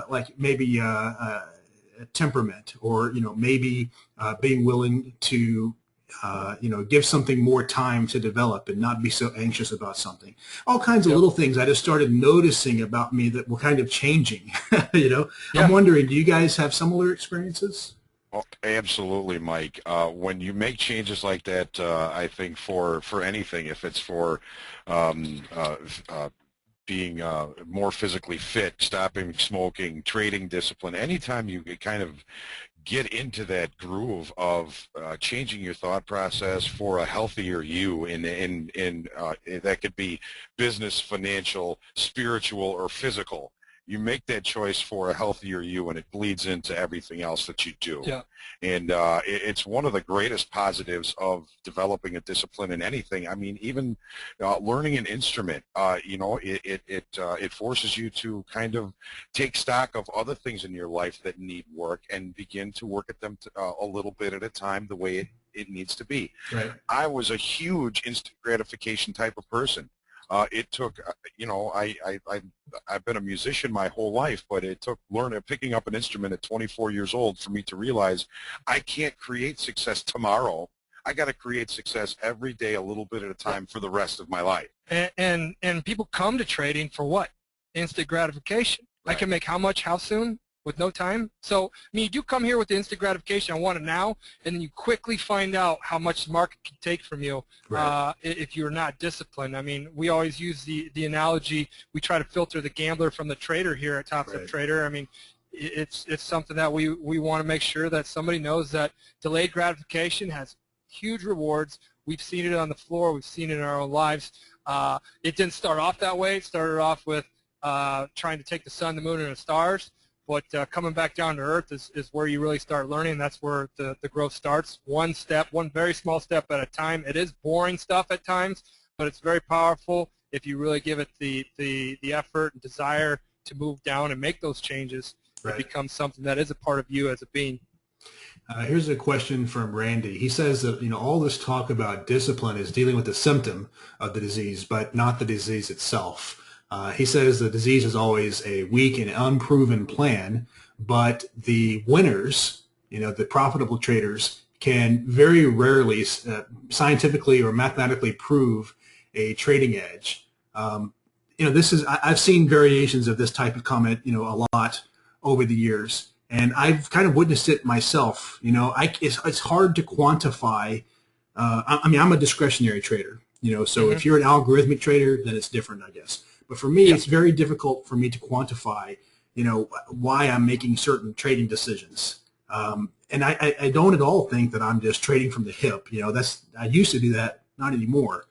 [SPEAKER 1] Like maybe temperament, or maybe being willing to give something more time to develop and not be so anxious about something. All kinds of little things I just started noticing about me that were kind of changing. I'm wondering, do you guys have similar experiences?
[SPEAKER 2] Oh, absolutely, Mike. When you make changes like that, I think for anything, if it's for being more physically fit, stopping smoking, trading discipline, anytime you kind of get into that groove of changing your thought process for a healthier you, and that could be business, financial, spiritual, or physical. You make that choice for a healthier you, and it bleeds into everything else that you do.
[SPEAKER 3] Yeah.
[SPEAKER 2] And it's one of the greatest positives of developing a discipline in anything. Even learning an instrument, it forces you to kind of take stock of other things in your life that need work and begin to work at them a little bit at a time, the way it needs to be.
[SPEAKER 1] Right.
[SPEAKER 2] I was a huge instant gratification type of person. It took, I've been a musician my whole life, but it took picking up an instrument at 24 years old for me to realize I can't create success tomorrow. I got to create success every day, a little bit at a time, for the rest of my life.
[SPEAKER 3] And people come to trading for what? Instant gratification. Right. I can make how much, how soon, with no time. So, you do come here with the instant gratification, I want it now, and then you quickly find out how much the market can take from you if you're not disciplined. We always use the analogy, we try to filter the gambler from the trader here at TopstepTrader. It's something that we want to make sure that somebody knows that delayed gratification has huge rewards. We've seen it on the floor. We've seen it in our own lives. It didn't start off that way. It started off with trying to take the sun, the moon, and the stars. But coming back down to earth is where you really start learning. That's where the growth starts. One very small step at a time. It is boring stuff at times, but it's very powerful if you really give it the effort and desire to move down and make those changes. Right. It becomes something that is a part of you as a being.
[SPEAKER 1] Here's a question from Randy. He says that all this talk about discipline is dealing with the symptom of the disease, but not the disease itself. He says the disease is always a weak and unproven plan, but the winners, the profitable traders, can very rarely scientifically or mathematically prove a trading edge. I've seen variations of this type of comment, a lot over the years, and I've kind of witnessed it myself. It's hard to quantify. I'm a discretionary trader, so if you're an algorithmic trader, then it's different, I guess. But for me, it's very difficult for me to quantify, why I'm making certain trading decisions. And I don't at all think that I'm just trading from the hip. I used to do that, not anymore.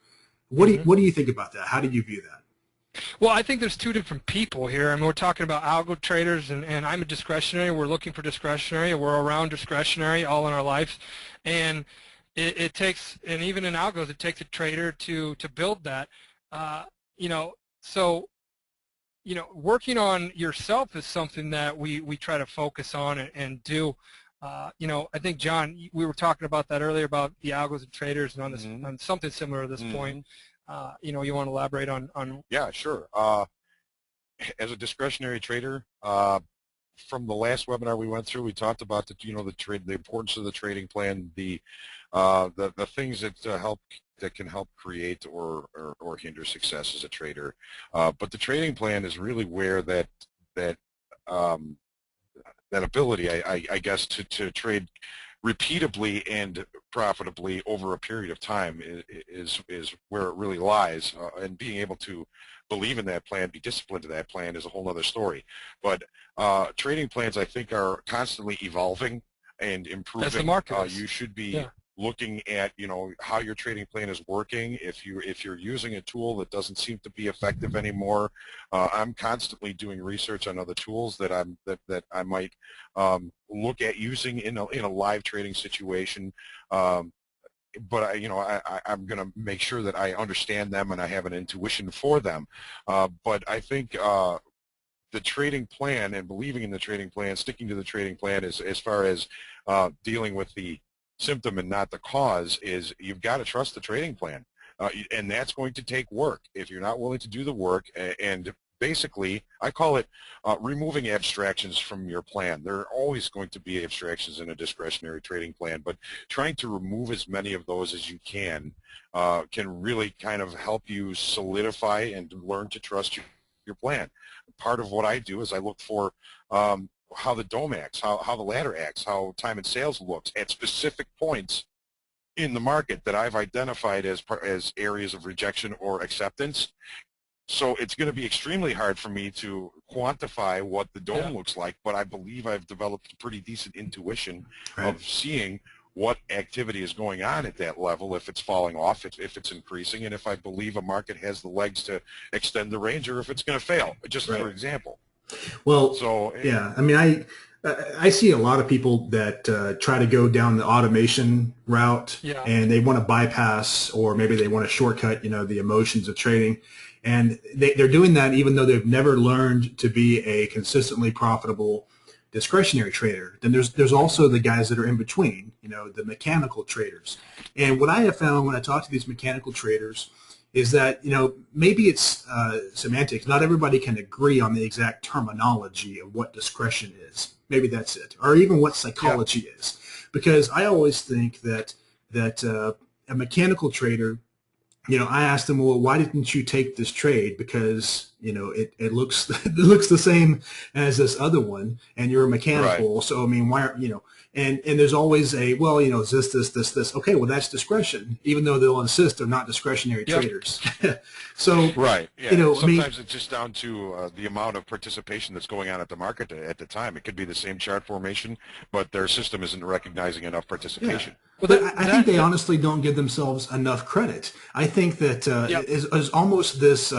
[SPEAKER 1] What do you think about that? How do you view that?
[SPEAKER 3] Well, I think there's two different people here. I mean, we're talking about algo traders, and I'm a discretionary. We're looking for discretionary. We're around discretionary all in our life. And it takes, and even in algos, it takes a trader to build that. So, working on yourself is something that we try to focus on and do. I think, John, we were talking about that earlier about the algos and traders and on this on something similar at this point. You want to elaborate on?
[SPEAKER 2] Yeah, sure. As a discretionary trader, from the last webinar we went through, we talked about the importance of the trading plan, the things that can help create or hinder success as a trader. But the trading plan is really where that ability, I guess, to trade repeatably and profitably over a period of time is where it really lies, and being able to believe in that plan, be disciplined to that plan, is a whole other story. But trading plans, I think, are constantly evolving and improving.
[SPEAKER 3] As the market is.
[SPEAKER 2] You should be looking at how your trading plan is working. If you're using a tool that doesn't seem to be effective anymore, I'm constantly doing research on other tools that I might look at using in a live trading situation. But I'm going to make sure that I understand them and I have an intuition for them. But I think the trading plan and believing in the trading plan, sticking to the trading plan, as far as dealing with the symptom and not the cause, is you've got to trust the trading plan, and that's going to take work. If you're not willing to do the work, and basically I call it removing abstractions from your plan. There are always going to be abstractions in a discretionary trading plan, but trying to remove as many of those as you can really kind of help you solidify and learn to trust your plan. Part of what I do is I look for how the DOM acts, how the ladder acts, how time and sales looks at specific points in the market that I've identified as areas of rejection or acceptance. So it's going to be extremely hard for me to quantify what the DOM looks like, but I believe I've developed a pretty decent intuition of seeing what activity is going on at that level, if it's falling off, if it's increasing, and if I believe a market has the legs to extend the range, or if it's going to fail, just for example.
[SPEAKER 1] Well, I mean, I see a lot of people that try to go down the automation route, and they want to bypass, or maybe they want to shortcut, the emotions of trading, and they're doing that even though they've never learned to be a consistently profitable discretionary trader. Then there's also the guys that are in between, the mechanical traders. And what I have found when I talk to these mechanical traders is that, maybe it's semantics. Not everybody can agree on the exact terminology of what discretion is. Maybe that's it. Or even what psychology is. Because I always think that a mechanical trader, I asked them, well, why didn't you take this trade? Because, it looks it looks the same as this other one, and you're a mechanical. So, I mean, why aren't, and there's always a, well, is this. Okay, well, that's discretion, even though they'll insist they're not discretionary traders. So,
[SPEAKER 2] sometimes it's just down to the amount of participation that's going on at the market at the time. It could be the same chart formation, but their system isn't recognizing enough participation.
[SPEAKER 1] Well, I think they honestly don't give themselves enough credit. I think that is almost this,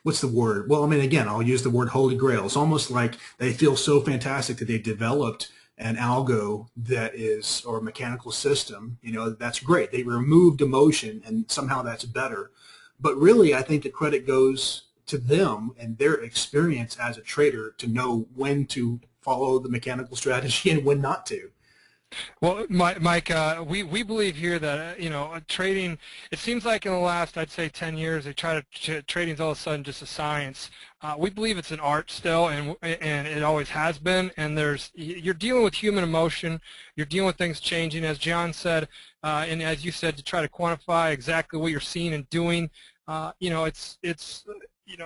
[SPEAKER 1] what's the word? Well, I mean, again, I'll use the word holy grail. It's almost like they feel so fantastic that they developed an algo that is, or a mechanical system, that's great. They removed emotion, and somehow that's better. But really, I think the credit goes to them and their experience as a trader to know when to follow the mechanical strategy and when not to.
[SPEAKER 3] Well, Mike, we believe here that trading. It seems like in the last, I'd say, 10 years, they try to trading's all of a sudden just a science. We believe it's an art still, and it always has been. And you're dealing with human emotion. You're dealing with things changing, as John said, and as you said, to try to quantify exactly what you're seeing and doing. It's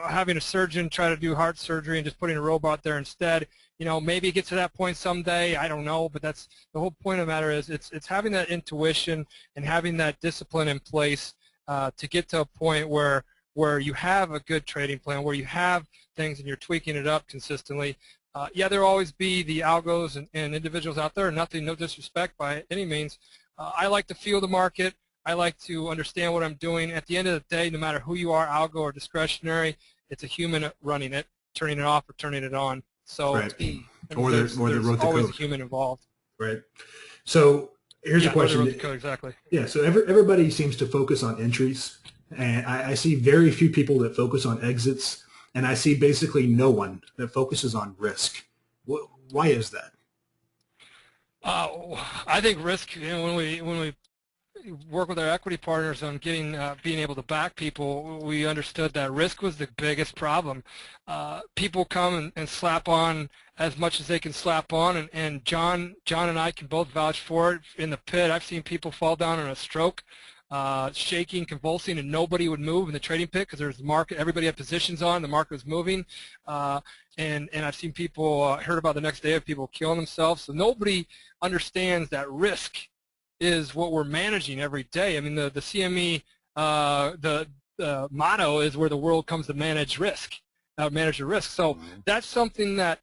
[SPEAKER 3] having a surgeon try to do heart surgery and just putting a robot there instead. Maybe it gets to that point someday. I don't know, but that's the whole point of the matter is it's having that intuition and having that discipline in place to get to a point where you have a good trading plan, where you have things and you're tweaking it up consistently. Yeah, there will always be the algos and individuals out there. No disrespect by any means. I like to feel the market. I like to understand what I'm doing. At the end of the day, no matter who you are, algo or discretionary, it's a human running it, turning it off or turning it on. So,
[SPEAKER 1] right. Or they wrote the
[SPEAKER 3] always
[SPEAKER 1] code.
[SPEAKER 3] a human involved.
[SPEAKER 1] Right. So here's a question.
[SPEAKER 3] Or they wrote the code, exactly.
[SPEAKER 1] Yeah. So everybody seems to focus on entries, and I see very few people that focus on exits, and I see basically no one that focuses on risk. Why is that?
[SPEAKER 3] I think risk. When we work with our equity partners on getting being able to back people, we understood that risk was the biggest problem. People come and slap on as much as they can slap on, and John and I can both vouch for it. In the pit, I've seen people fall down in a stroke, shaking, convulsing, and nobody would move in the trading pit because there's the market. Everybody had positions on. The market was moving, and I've seen people heard about the next day of people killing themselves. So nobody understands that risk is what we're managing every day. I mean, the CME, the motto is where the world comes to manage risk, manage the risk. So that's something that,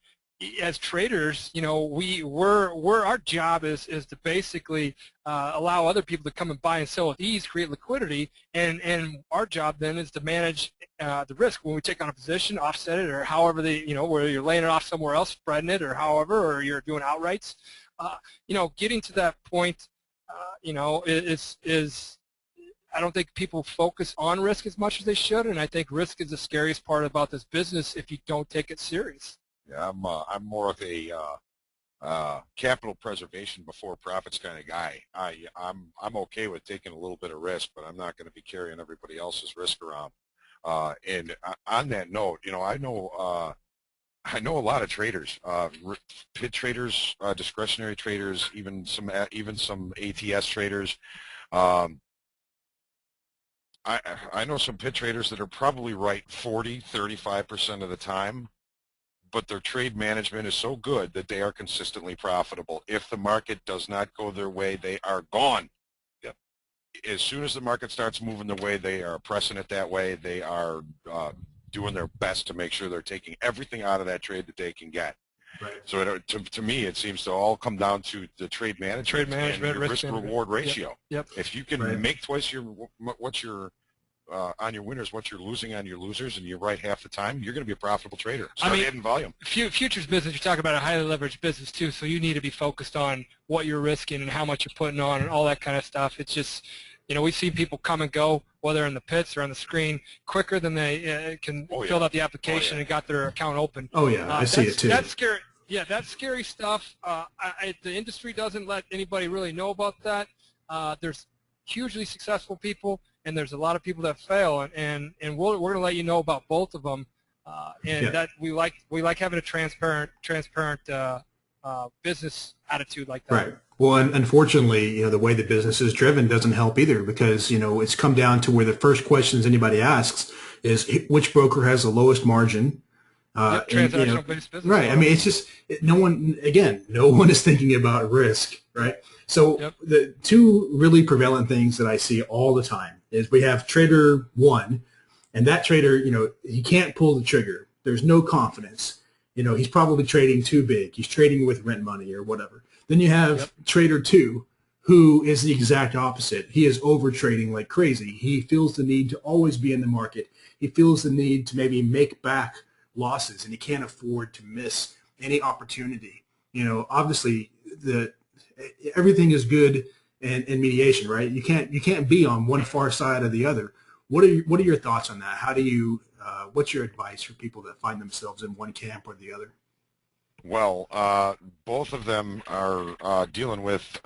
[SPEAKER 3] as traders, our job is to basically allow other people to come and buy and sell with ease, create liquidity, and our job then is to manage the risk when we take on a position, offset it, or however where you're laying it off somewhere else, spreading it, or however, or you're doing outrights. Getting to that point. I don't think people focus on risk as much as they should, and I think risk is the scariest part about this business if you don't take it serious.
[SPEAKER 2] Yeah, I'm more of a capital preservation before profits kind of guy. I'm okay with taking a little bit of risk, but I'm not going to be carrying everybody else's risk around. And on that note, I know a lot of traders, pit traders, discretionary traders, even some ATS traders. I know some pit traders that are probably right 35% of the time, but their trade management is so good that they are consistently profitable. If the market does not go their way, they are gone. Yep. As soon as the market starts moving their way, they are pressing it that way. They are doing their best to make sure they're taking everything out of that trade that they can get. Right. So to me, it seems to all come down to the trade management and your risk-reward ratio.
[SPEAKER 3] Yep.
[SPEAKER 2] If you can make twice what you're on your winners, what you're losing on your losers, and you're right half the time, you're going to be a profitable trader. Start adding volume.
[SPEAKER 3] Futures business, you're talking about a highly leveraged business too, so you need to be focused on what you're risking and how much you're putting on and all that kind of stuff. It's just, we've seen people come and go, whether in the pits or on the screen, quicker than they can fill out the application and got their account open.
[SPEAKER 1] Oh, yeah, I see it too.
[SPEAKER 3] That's scary. Yeah, that's scary stuff. The industry doesn't let anybody really know about that. There's hugely successful people, and there's a lot of people that fail, and we're going to let you know about both of them. That we like having a transparent business attitude like that.
[SPEAKER 1] Right. Well, unfortunately, the way the business is driven doesn't help either, because it's come down to where the first questions anybody asks is which broker has the lowest margin.
[SPEAKER 3] Transactional-based business.
[SPEAKER 1] Right. I mean, it's just no one is thinking about risk, right? So the two really prevalent things that I see all the time is we have trader one, and that trader, he can't pull the trigger. There's no confidence. He's probably trading too big. He's trading with rent money or whatever. Then you have trader two, who is the exact opposite. He is over trading like crazy. He feels the need to always be in the market. He feels the need to maybe make back losses, and he can't afford to miss any opportunity. Obviously everything is good in mediation, right? You can't be on one far side or the other. What are your thoughts on that? How do you what's your advice for people that find themselves in one camp or the other?
[SPEAKER 2] Well, both of them are dealing with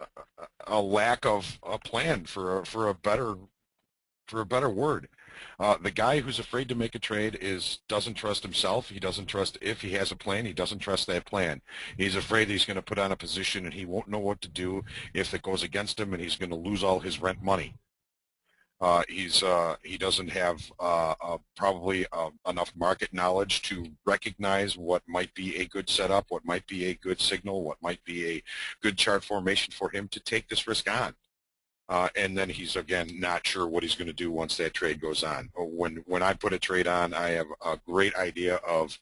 [SPEAKER 2] a lack of a plan for a better word. The guy who's afraid to make a trade doesn't trust himself. He doesn't trust if he has a plan. He doesn't trust that plan. He's afraid he's going to put on a position and he won't know what to do if it goes against him, and he's going to lose all his rent money. He doesn't have probably enough market knowledge to recognize what might be a good setup, what might be a good signal, what might be a good chart formation for him to take this risk on. And then he's, again, not sure what he's going to do once that trade goes on. When I put a trade on, I have a great idea of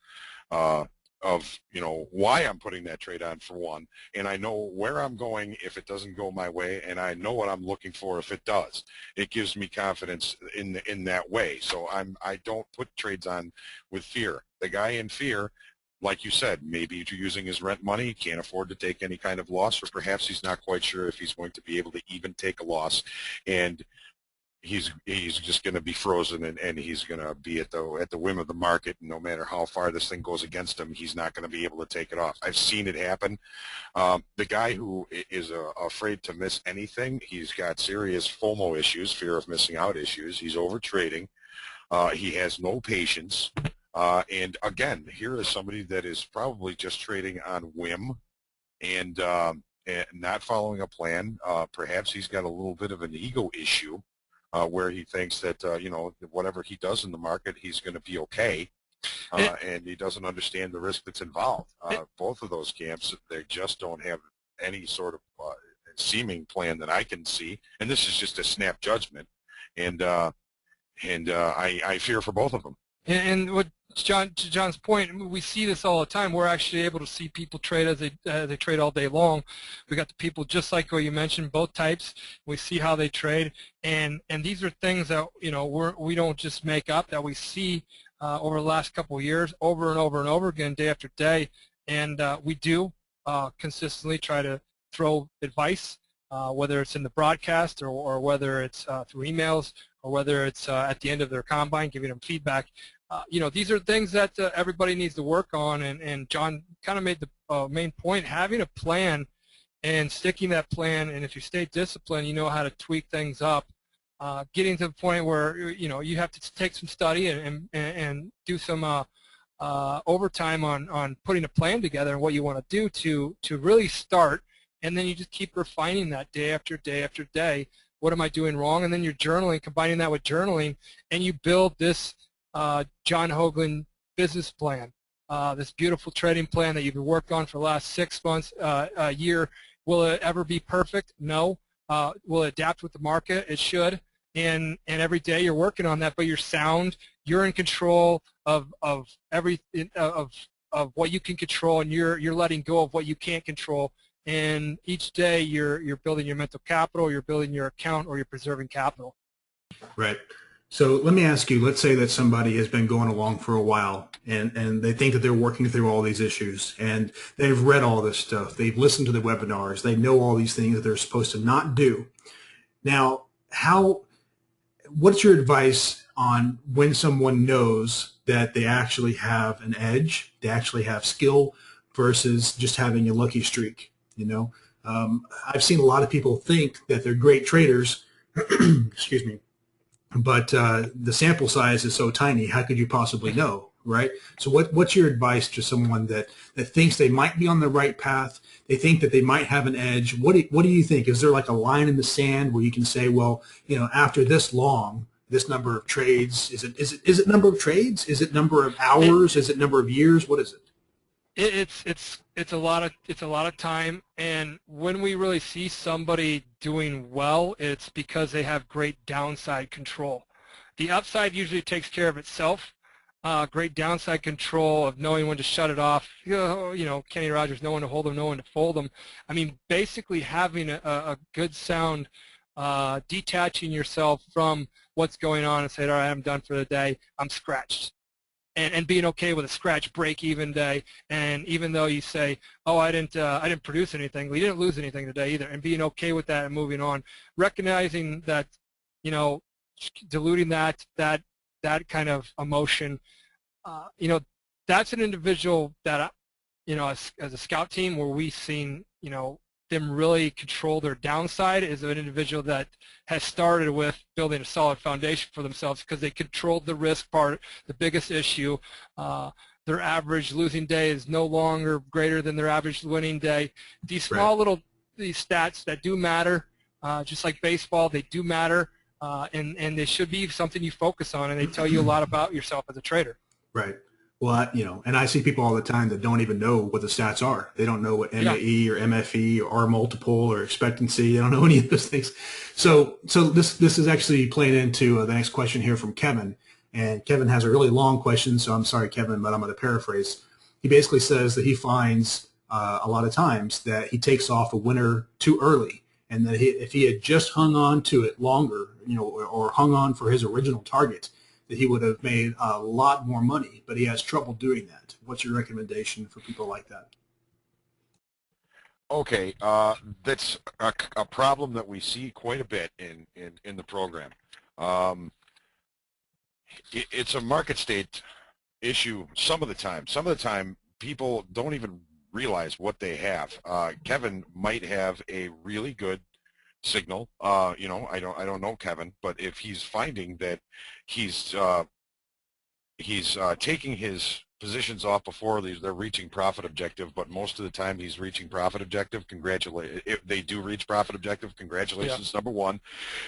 [SPEAKER 2] why I'm putting that trade on, for one, and I know where I'm going if it doesn't go my way, and I know what I'm looking for if it does. It gives me confidence in that way. So I don't put trades on with fear. The guy in fear, like you said, maybe using his rent money, can't afford to take any kind of loss, or perhaps he's not quite sure if he's going to be able to even take a loss, and he's just going to be frozen, and he's going to be at the whim of the market. And no matter how far this thing goes against him, he's not going to be able to take it off. I've seen it happen. The guy who is afraid to miss anything, he's got serious FOMO issues, fear of missing out issues. He's over trading. He has no patience. And again, here is somebody that is probably just trading on whim and not following a plan. Perhaps he's got a little bit of an ego issue where he thinks that, whatever he does in the market, he's going to be okay. And he doesn't understand the risk that's involved. Both of those camps, they just don't have any sort of seeming plan that I can see. And this is just a snap judgment. And I fear for both of them.
[SPEAKER 3] And what to John's point, we see this all the time. We're actually able to see people trade as they trade all day long. We got the people just like what you mentioned, both types. We see how they trade, and these are things that we don't just make up. That we see over the last couple of years, over and over and over again, day after day, and we do consistently try to throw advice, whether it's in the broadcast or whether it's through emails or whether it's at the end of their combine, giving them feedback. These are things that everybody needs to work on, and John kind of made the main point, having a plan and sticking that plan, and if you stay disciplined, you know how to tweak things up, getting to the point where you have to take some study and do some overtime on putting a plan together and what you want to do to really start, and then you just keep refining that day after day after day. What am I doing wrong? And then you're journaling, combining that with journaling, and you build this John Hoagland business plan, this beautiful trading plan that you've been working on for the last 6 months, a year. Will it ever be perfect? No. Will it adapt with the market? It should. And every day you're working on that, but you're sound. You're in control of everything, of what you can control, and you're letting go of what you can't control. And each day you're building your mental capital, you're building your account, or you're preserving capital.
[SPEAKER 1] Right. So let me ask you, let's say that somebody has been going along for a while and they think that they're working through all these issues and they've read all this stuff. They've listened to the webinars. They know all these things that they're supposed to not do. Now, what's your advice on when someone knows that they actually have an edge, they actually have skill versus just having a lucky streak? I've seen a lot of people think that they're great traders, excuse me, but the sample size is so tiny. How could you possibly know, right? So what's your advice to someone that thinks they might be on the right path? They think that they might have an edge. What do you think? Is there like a line in the sand where you can say, well, after this long, this number of trades, is it number of trades? Is it number of hours? Is it number of years? What is it?
[SPEAKER 3] It's a lot of time, and when we really see somebody doing well, it's because they have great downside control. The upside usually takes care of itself. Great downside control of knowing when to shut it off. Kenny Rogers, know when to hold them, know when to fold them. I mean, basically having a good sound, detaching yourself from what's going on and saying, all right, I'm done for the day. I'm scratched. And being okay with a scratch break-even day, and even though you say, oh, I didn't produce anything, we didn't lose anything today either, and being okay with that and moving on, recognizing that, diluting that kind of emotion, that's an individual that as a scout team, where we've seen, them really control their downside is an individual that has started with building a solid foundation for themselves because they controlled the risk part, the biggest issue. Their average losing day is no longer greater than their average winning day. These small little these stats that do matter, just like baseball, they do matter, and they should be something you focus on, and they tell you a lot about yourself as a trader.
[SPEAKER 1] Right. Well, and I see people all the time that don't even know what the stats are. They don't know what MAE or MFE or R multiple or expectancy. They don't know any of those things. So this is actually playing into the next question here from Kevin. And Kevin has a really long question, so I'm sorry, Kevin, but I'm going to paraphrase. He basically says that he finds a lot of times that he takes off a winner too early, and that if he had just hung on to it longer, or hung on for his original target, that he would have made a lot more money, but he has trouble doing that. What's your recommendation for people like that?
[SPEAKER 2] Okay, that's a problem that we see quite a bit in the program. It's a market state issue some of the time. Some of the time, people don't even realize what they have. Kevin might have a really good signal. I don't know Kevin, but if he's finding that he's taking his positions off before they're reaching profit objective, but most of the time he's reaching profit objective, if they do reach profit objective, congratulations, number one,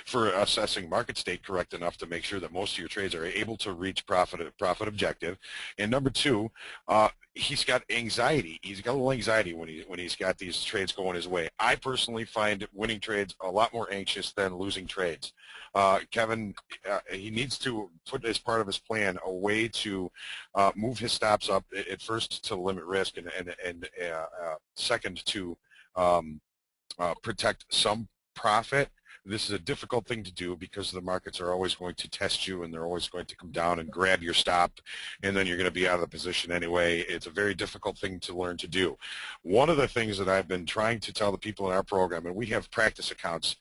[SPEAKER 2] for assessing market state correct enough to make sure that most of your trades are able to reach profit objective. And number two, he's got anxiety. He's got a little anxiety when he's got these trades going his way. I personally find winning trades a lot more anxious than losing trades. Kevin, he needs to put as part of his plan a way to move his stops up at first to limit risk, and second to protect some profit. This is a difficult thing to do because the markets are always going to test you, and they're always going to come down and grab your stop, and then you're going to be out of the position anyway. It's a very difficult thing to learn to do. One of the things that I've been trying to tell the people in our program, and we have practice accounts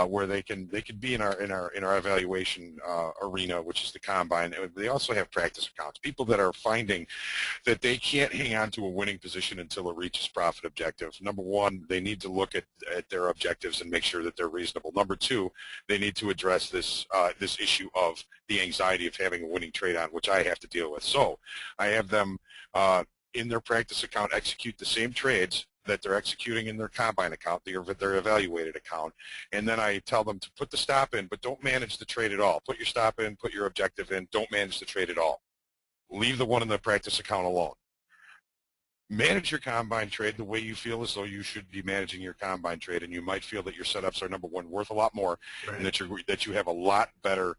[SPEAKER 2] where they can be in our evaluation arena, which is the combine. They also have practice accounts. People that are finding that they can't hang on to a winning position until it reaches profit objective. Number one, they need to look at their objectives and make sure that they're reasonable. Number two, they need to address this issue of the anxiety of having a winning trade on, which I have to deal with. So I have them in their practice account execute the same trades that they're executing in their combine account, their evaluated account, and then I tell them to put the stop in, but don't manage the trade at all. Put your stop in, put your objective in, don't manage the trade at all. Leave the one in the practice account alone. Manage your combine trade the way you feel as though you should be managing your combine trade, and you might feel that your setups are, number one, worth a lot more, and that you have a lot better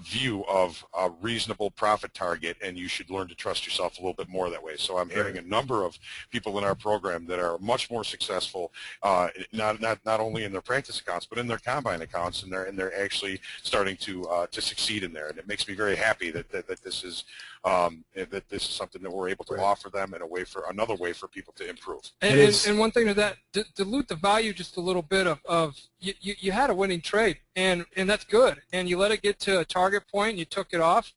[SPEAKER 2] view of a reasonable profit target, and you should learn to trust yourself a little bit more that way. So I'm having a number of people in our program that are much more successful, not only in their practice accounts, but in their combine accounts, and they're actually starting to succeed in there. And it makes me very happy that this is something that we're able to offer them in another way for people to improve.
[SPEAKER 3] And one thing to that, dilute the value just a little bit of you had a winning trade, and that's good, and you let it get to a target point, and you took it off,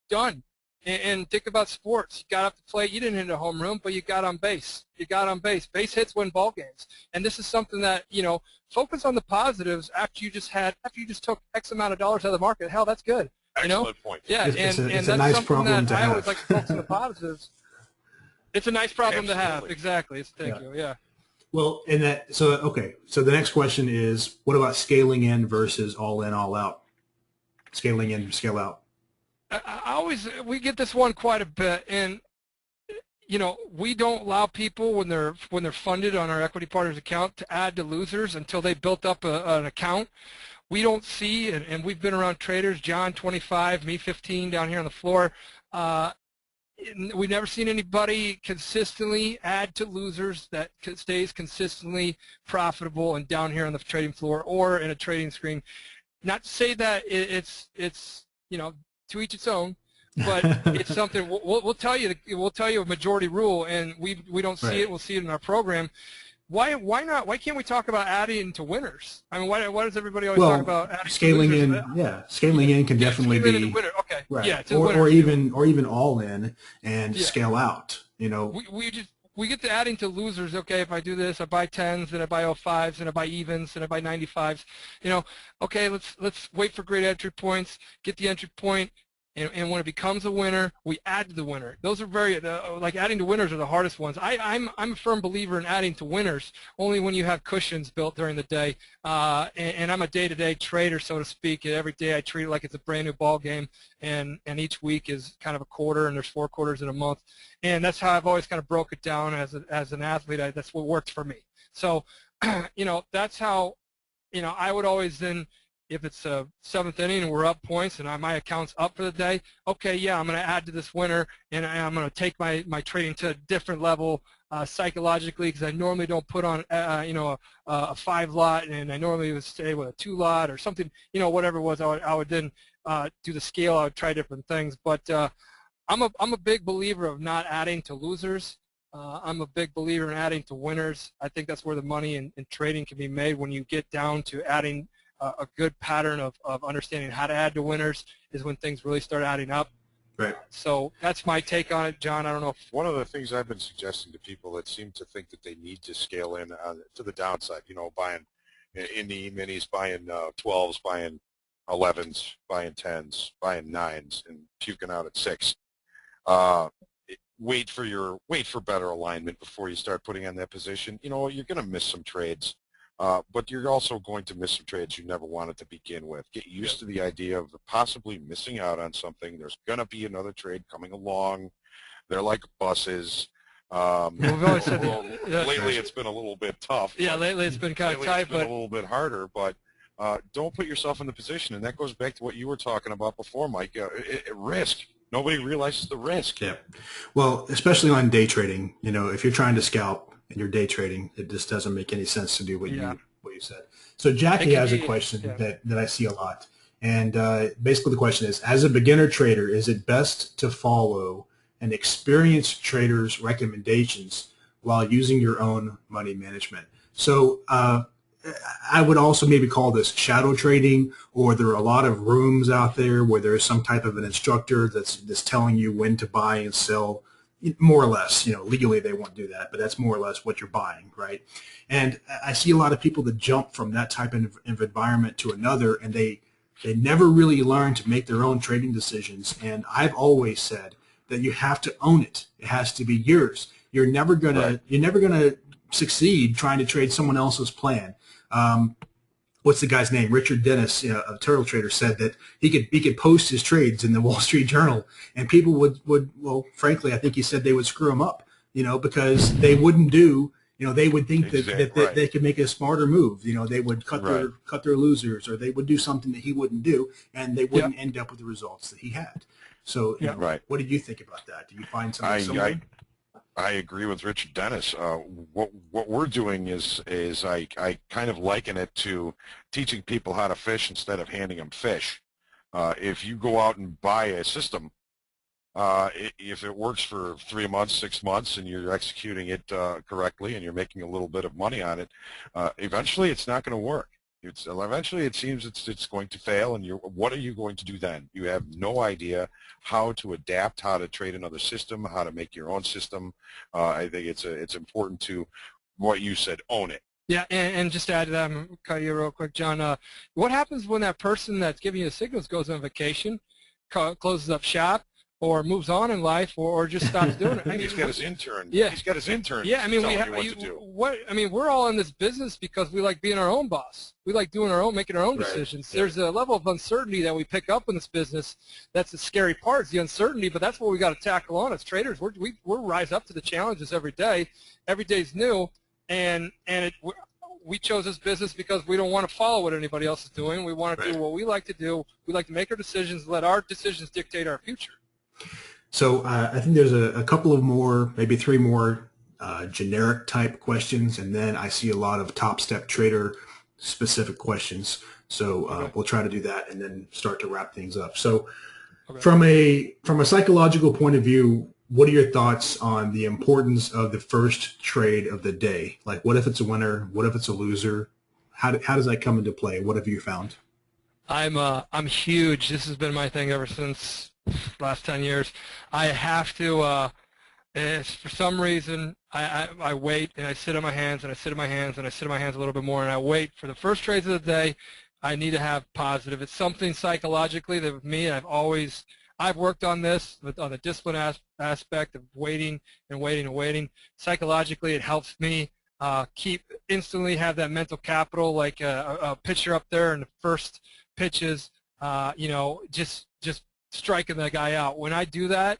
[SPEAKER 3] done. And think about sports. You got up the plate, you didn't hit a home run, but you got on base. You got on base. Base hits win ball games. And this is something that, focus on the positives after you just took X amount of dollars out of the market. Hell, that's good.
[SPEAKER 2] Excellent point.
[SPEAKER 3] Yeah,
[SPEAKER 1] it's
[SPEAKER 3] that's
[SPEAKER 1] a nice
[SPEAKER 3] something
[SPEAKER 1] problem
[SPEAKER 3] that
[SPEAKER 1] to
[SPEAKER 3] I
[SPEAKER 1] have.
[SPEAKER 3] always like to focus on the positives. It's a nice problem to have.
[SPEAKER 2] Absolutely.
[SPEAKER 3] Exactly. Thank you. Yeah.
[SPEAKER 1] Well, so the next question is, what about scaling in versus all in, all out? Scaling in, scale out.
[SPEAKER 3] We get this one quite a bit, and we don't allow people when they're funded on our equity partners account to add to losers until they built up an account. We don't see, and we've been around traders, John 25, me 15 down here on the floor. We've never seen anybody consistently add to losers that stays consistently profitable and down here on the trading floor or in a trading screen. Not to say that it's to each its own, but it's something we'll tell you a majority rule, and we don't see it. We'll see it in our program. Why not? Why can't we talk about adding to winners? I mean, why does everybody always talk about adding
[SPEAKER 1] scaling
[SPEAKER 3] to losers?
[SPEAKER 1] in? Scaling in can definitely be
[SPEAKER 3] winner. Okay.
[SPEAKER 1] right.
[SPEAKER 3] Yeah,
[SPEAKER 1] or even all in and scale out.
[SPEAKER 3] We we get to adding to losers. Okay, if I do this, I buy 10s, then I buy 05s, then I buy evens, then I buy 95s. You know, okay, let's wait for great entry points, get the entry point, and when it becomes a winner, we add to the winner. Those are very, like adding to winners are the hardest ones. I'm a firm believer in adding to winners only when you have cushions built during the day. And I'm a day-to-day trader, so to speak. Every day I treat it like it's a brand new ball game, and each week is kind of a quarter, and there's 4 quarters in a month. And that's how I've always kind of broke it down as an athlete. That's what worked for me. So, you know, that's how, you know, I would always then, if it's a 7th inning and we're up points and my account's up for the day, okay, yeah, I'm going to add to this winner, and I'm going to take my trading to a different level psychologically, because I normally don't put on, you know, a 5 lot, and I normally would stay with a 2 lot or something, you know, whatever it was. I would then do the scale. I would try different things. But I'm a big believer of not adding to losers. I'm a big believer in adding to winners. I think that's where the money in trading can be made, when you get down to adding a good pattern of understanding how to add to winners is when things really start adding up.
[SPEAKER 1] Right.
[SPEAKER 3] So that's my take on it, John. I don't know if
[SPEAKER 2] one of the things I've been suggesting to people that seem to think that they need to scale in to the downside, you know, buying in the minis, buying 12s, buying 11s, buying 10s, buying 9s, and puking out at 6. Wait for better alignment before you start putting on that position. You know, you're going to miss some trades. But you're also going to miss some trades you never wanted to begin with. Get used to the idea of possibly missing out on something. There's going to be another trade coming along. They're like buses.
[SPEAKER 3] we've always said
[SPEAKER 2] lately it's been a little bit tough.
[SPEAKER 3] Yeah, lately it's been kind of tight,
[SPEAKER 2] but a little bit harder. But don't put yourself in the position, and that goes back to what you were talking about before, Mike. Risk. Nobody realizes the risk.
[SPEAKER 1] Yeah. Well, especially on day trading, you know, if you're trying to scalp and you're day trading, it just doesn't make any sense to do what you said. So Jackie has a question that I see a lot. And basically the question is, as a beginner trader, is it best to follow an experienced trader's recommendations while using your own money management? So I would also maybe call this shadow trading, or there are a lot of rooms out there where there's some type of an instructor that's telling you when to buy and sell, more or less. You know, legally they won't do that, but that's more or less what you're buying, right? And I see a lot of people that jump from that type of environment to another, and they never really learn to make their own trading decisions. And I've always said that you have to own it. It has to be yours. You're never gonna succeed trying to trade someone else's plan. What's the guy's name? Richard Dennis, of Turtle Trader, said that he could post his trades in the Wall Street Journal, and people would well, frankly, I think he said they would screw him up, because they wouldn't do, they would think that they could make a smarter move. They would cut their losers, or they would do something that he wouldn't do, and they wouldn't end up with the results that he had. So, what did you think about that? Do you find something similar?
[SPEAKER 2] I agree with Richard Dennis. What we're doing is I kind of liken it to teaching people how to fish instead of handing them fish. If you go out and buy a system, if it works for 3 months, 6 months, and you're executing it correctly, and you're making a little bit of money on it, eventually it's not going to work. Eventually it seems it's going to fail, and what are you going to do then? You have no idea how to adapt, how to trade another system, how to make your own system. I think it's important to, what you said, own it.
[SPEAKER 3] Yeah, and just to add to that, I'm going to cut you real quick, John. What happens when that person that's giving you the signals goes on vacation, closes up shop, or moves on in life, or just stops doing it?
[SPEAKER 2] He's got his intern.
[SPEAKER 3] Yeah.
[SPEAKER 2] He's got his intern.
[SPEAKER 3] Yeah, I mean, we're all in this business because we like being our own boss. We like doing making our own decisions. Yeah. There's a level of uncertainty that we pick up in this business. That's the scary part, is the uncertainty. But that's what we got to tackle on as traders. We rise up to the challenges every day. Every day's new, and we chose this business because we don't want to follow what anybody else is doing. We want to do what we like to do. We like to make our decisions, let our decisions dictate our future.
[SPEAKER 1] So I think there's a couple of more, maybe 3 more generic type questions, and then I see a lot of TopstepTrader specific questions. So we'll try to do that and then start to wrap things up. So from a psychological point of view, what are your thoughts on the importance of the first trade of the day? Like, what if it's a winner? What if it's a loser? How does that come into play? What have you found?
[SPEAKER 3] I'm huge. This has been my thing ever since last 10 years. I have to, for some reason, I wait and I sit on my hands and I sit on my hands and I sit on my hands a little bit more and I wait for the first trades of the day. I need to have positive. It's something psychologically that with me I've worked on this on the discipline aspect of waiting and waiting and waiting. Psychologically, it helps me instantly have that mental capital, like a pitcher up there in the first pitches, just striking the guy out. When I do that,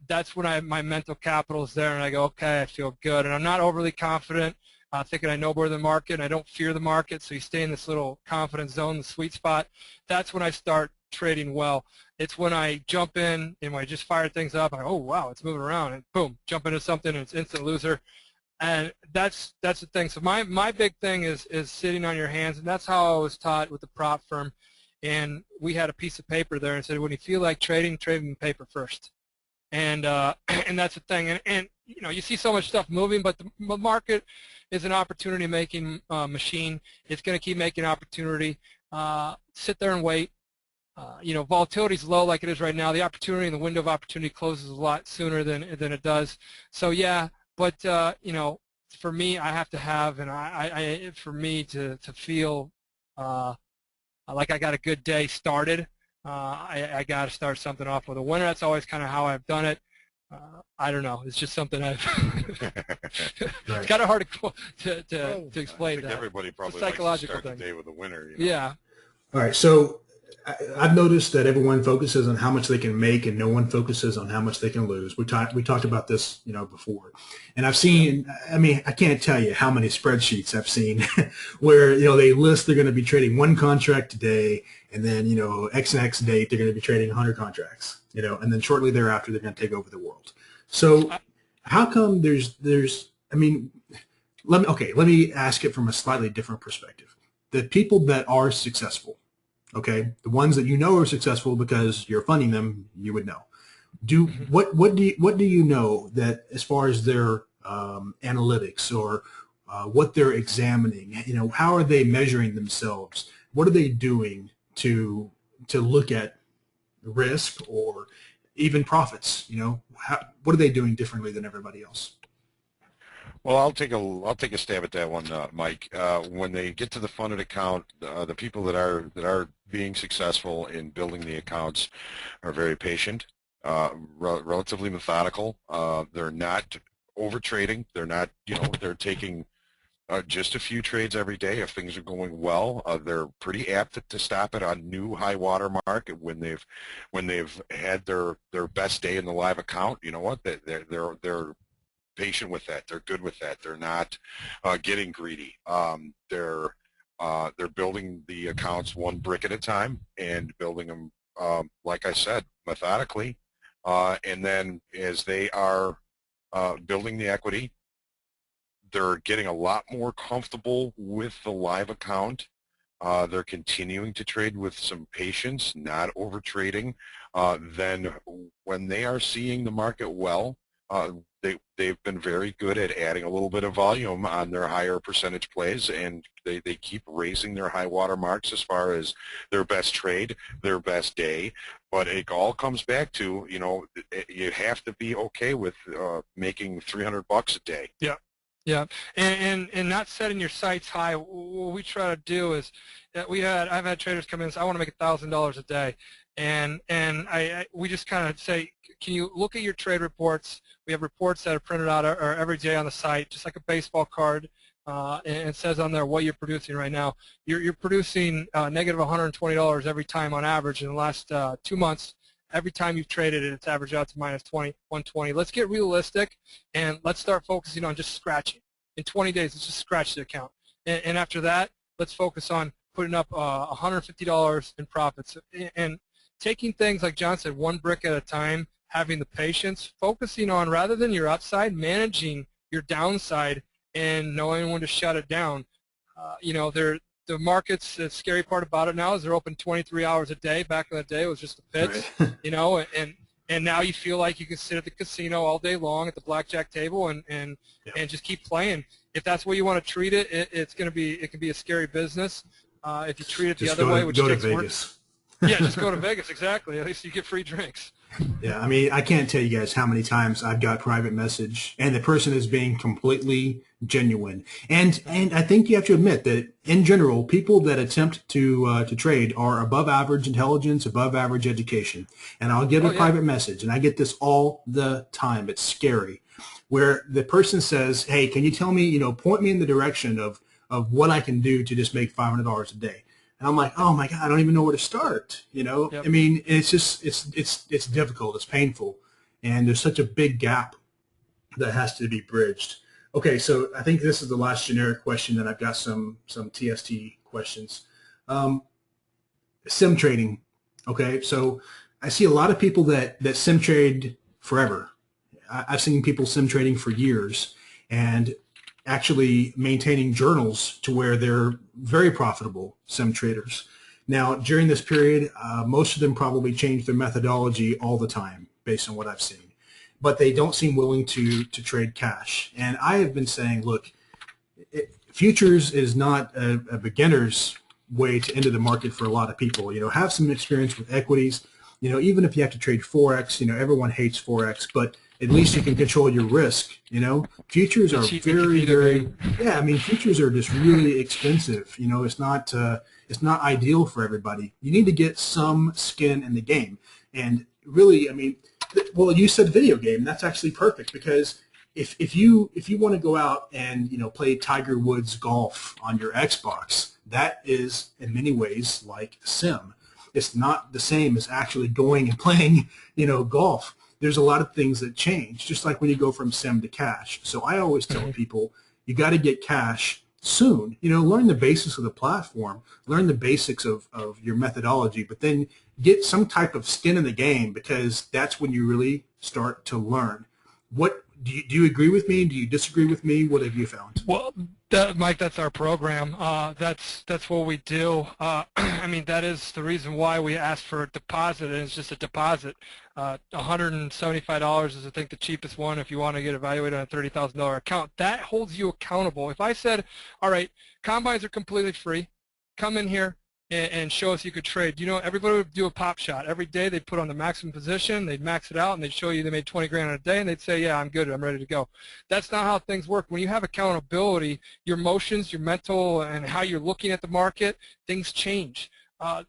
[SPEAKER 3] that's when my mental capital is there, and I go, okay, I feel good, and I'm not overly confident, thinking I know more than the market, and I don't fear the market. So you stay in this little confidence zone, the sweet spot. That's when I start trading well. It's when I jump in and when I just fire things up. Oh wow, it's moving around, and boom, jump into something, and it's instant loser. And that's the thing. So my big thing is sitting on your hands, and that's how I was taught with the prop firm. And we had a piece of paper there and said, when you feel like trading, trade in paper first. And and that's the thing. And you see so much stuff moving, but the market is an opportunity-making machine. It's going to keep making opportunity. Sit there and wait. Volatility is low like it is right now. The opportunity and the window of opportunity closes a lot sooner than it does. So yeah, but for me, I have to have, and for me to feel like I got a good day started, I got to start something off with a winner. That's always kind of how I've done it. I don't know. It's just something I've. It's kind of hard to explain.
[SPEAKER 2] I think everybody probably
[SPEAKER 3] likes to start
[SPEAKER 2] the day with a winner.
[SPEAKER 3] Yeah.
[SPEAKER 1] All right. So I've noticed that everyone focuses on how much they can make, and no one focuses on how much they can lose. We talked about this, before, and I've seen. I mean, I can't tell you how many spreadsheets I've seen where they list they're going to be trading one contract today, and then X and X date they're going to be trading 100 contracts, and then shortly thereafter they're going to take over the world. So how come there's I mean, let me ask it from a slightly different perspective. The people that are successful. Okay, the ones that are successful because you're funding them, you would know. What do you know that as far as their analytics or what they're examining? How are they measuring themselves? What are they doing to look at risk or even profits? What are they doing differently than everybody else?
[SPEAKER 2] Well, I'll take a stab at that one, Mike. When they get to the funded account, the people that are being successful in building the accounts are very patient, relatively methodical. They're not overtrading. They're not, they're taking just a few trades every day. If things are going well, they're pretty apt to stop it on new high water mark when they've had their best day in the live account. You know what? They're patient with that. They're good with that. They're not getting greedy. They're building the accounts one brick at a time and building them, like I said, methodically. And then as they are building the equity, they're getting a lot more comfortable with the live account. They're continuing to trade with some patience, not over trading. Then when they are seeing the market well, they've been very good at adding a little bit of volume on their higher percentage plays, and they keep raising their high water marks as far as their best trade, their best day. But it all comes back to, you have to be okay with making $300 a day.
[SPEAKER 3] Yeah. Yeah, and not setting your sights high. What we try to do is, I've had traders come in and say, I want to make $1,000 a day, and we just kind of say, can you look at your trade reports? We have reports that are printed out every day on the site, just like a baseball card, and it says on there what you're producing right now. You're producing negative $120 every time on average in the last 2 months. Every time you've traded it, it's averaged out to minus 120. Let's get realistic, and let's start focusing on just scratching. In 20 days, let's just scratch the account. And after that, let's focus on putting up $150 in profits. And taking things, like John said, one brick at a time, having the patience, focusing on, rather than your upside, managing your downside and knowing when to shut it down. The markets, the scary part about it now is they're open 23 hours a day. Back in the day, it was just a pitch, right. And now you feel like you can sit at the casino all day long at the blackjack table and just keep playing. If that's the way you want to treat it, it can be a scary business. If you treat it the other way, which takes work. Yeah, just go to Vegas, exactly. At least you get free drinks.
[SPEAKER 1] Yeah, I mean, I can't tell you guys how many times I've got private message and the person is being completely genuine. And I think you have to admit that in general, people that attempt to trade are above average intelligence, above average education. And I'll get
[SPEAKER 3] Oh,
[SPEAKER 1] a
[SPEAKER 3] yeah.
[SPEAKER 1] private message, and I get this all the time. It's scary, where the person says, "Hey, can you tell me, point me in the direction of what I can do to just make $500 a day?" And I'm like, oh my God, I don't even know where to start.
[SPEAKER 3] Yep.
[SPEAKER 1] I mean, it's just, it's difficult. It's painful. And there's such a big gap that has to be bridged. Okay. So I think this is the last generic question. Then I've got some TST questions. Um, sim trading. Okay. So I see a lot of people that sim trade forever. I've seen people sim trading for years and actually maintaining journals to where they're very profitable sim traders. Now, during this period, most of them probably change their methodology all the time based on what I've seen, but they don't seem willing to trade cash. And I have been saying, look, futures is not a beginner's way to enter the market for a lot of people. Have some experience with equities. Even if you have to trade Forex, everyone hates Forex, but at least you can control your risk. Futures
[SPEAKER 3] The
[SPEAKER 1] are
[SPEAKER 3] cheat Wikipedia
[SPEAKER 1] very,
[SPEAKER 3] game.
[SPEAKER 1] yeah, I mean, futures are just really expensive. It's not ideal for everybody. You need to get some skin in the game. And really, I mean, well, you said video game. That's actually perfect because if you want to go out and play Tiger Woods golf on your Xbox, that is in many ways like sim. It's not the same as actually going and playing golf. There's a lot of things that change, just like when you go from sim to cash. So I always tell people you got to get cash soon. Learn the basics of the platform, learn the basics of your methodology, but then get some type of skin in the game because that's when you really start to learn. What do you agree with me? Do you disagree with me? What have you found?
[SPEAKER 3] Well, Mike, that's our program. That's what we do. I mean, that is the reason why we ask for a deposit, and it's just a deposit. $175 is, I think, the cheapest one if you want to get evaluated on a $30,000 account. That holds you accountable. If I said, all right, combines are completely free, come in here and show us you could trade. Everybody would do a pop shot. Every day they'd put on the maximum position, they'd max it out, and they'd show you they made 20 grand in a day, and they'd say, yeah, I'm good, I'm ready to go. That's not how things work. When you have accountability, your emotions, your mental, and how you're looking at the market, things change.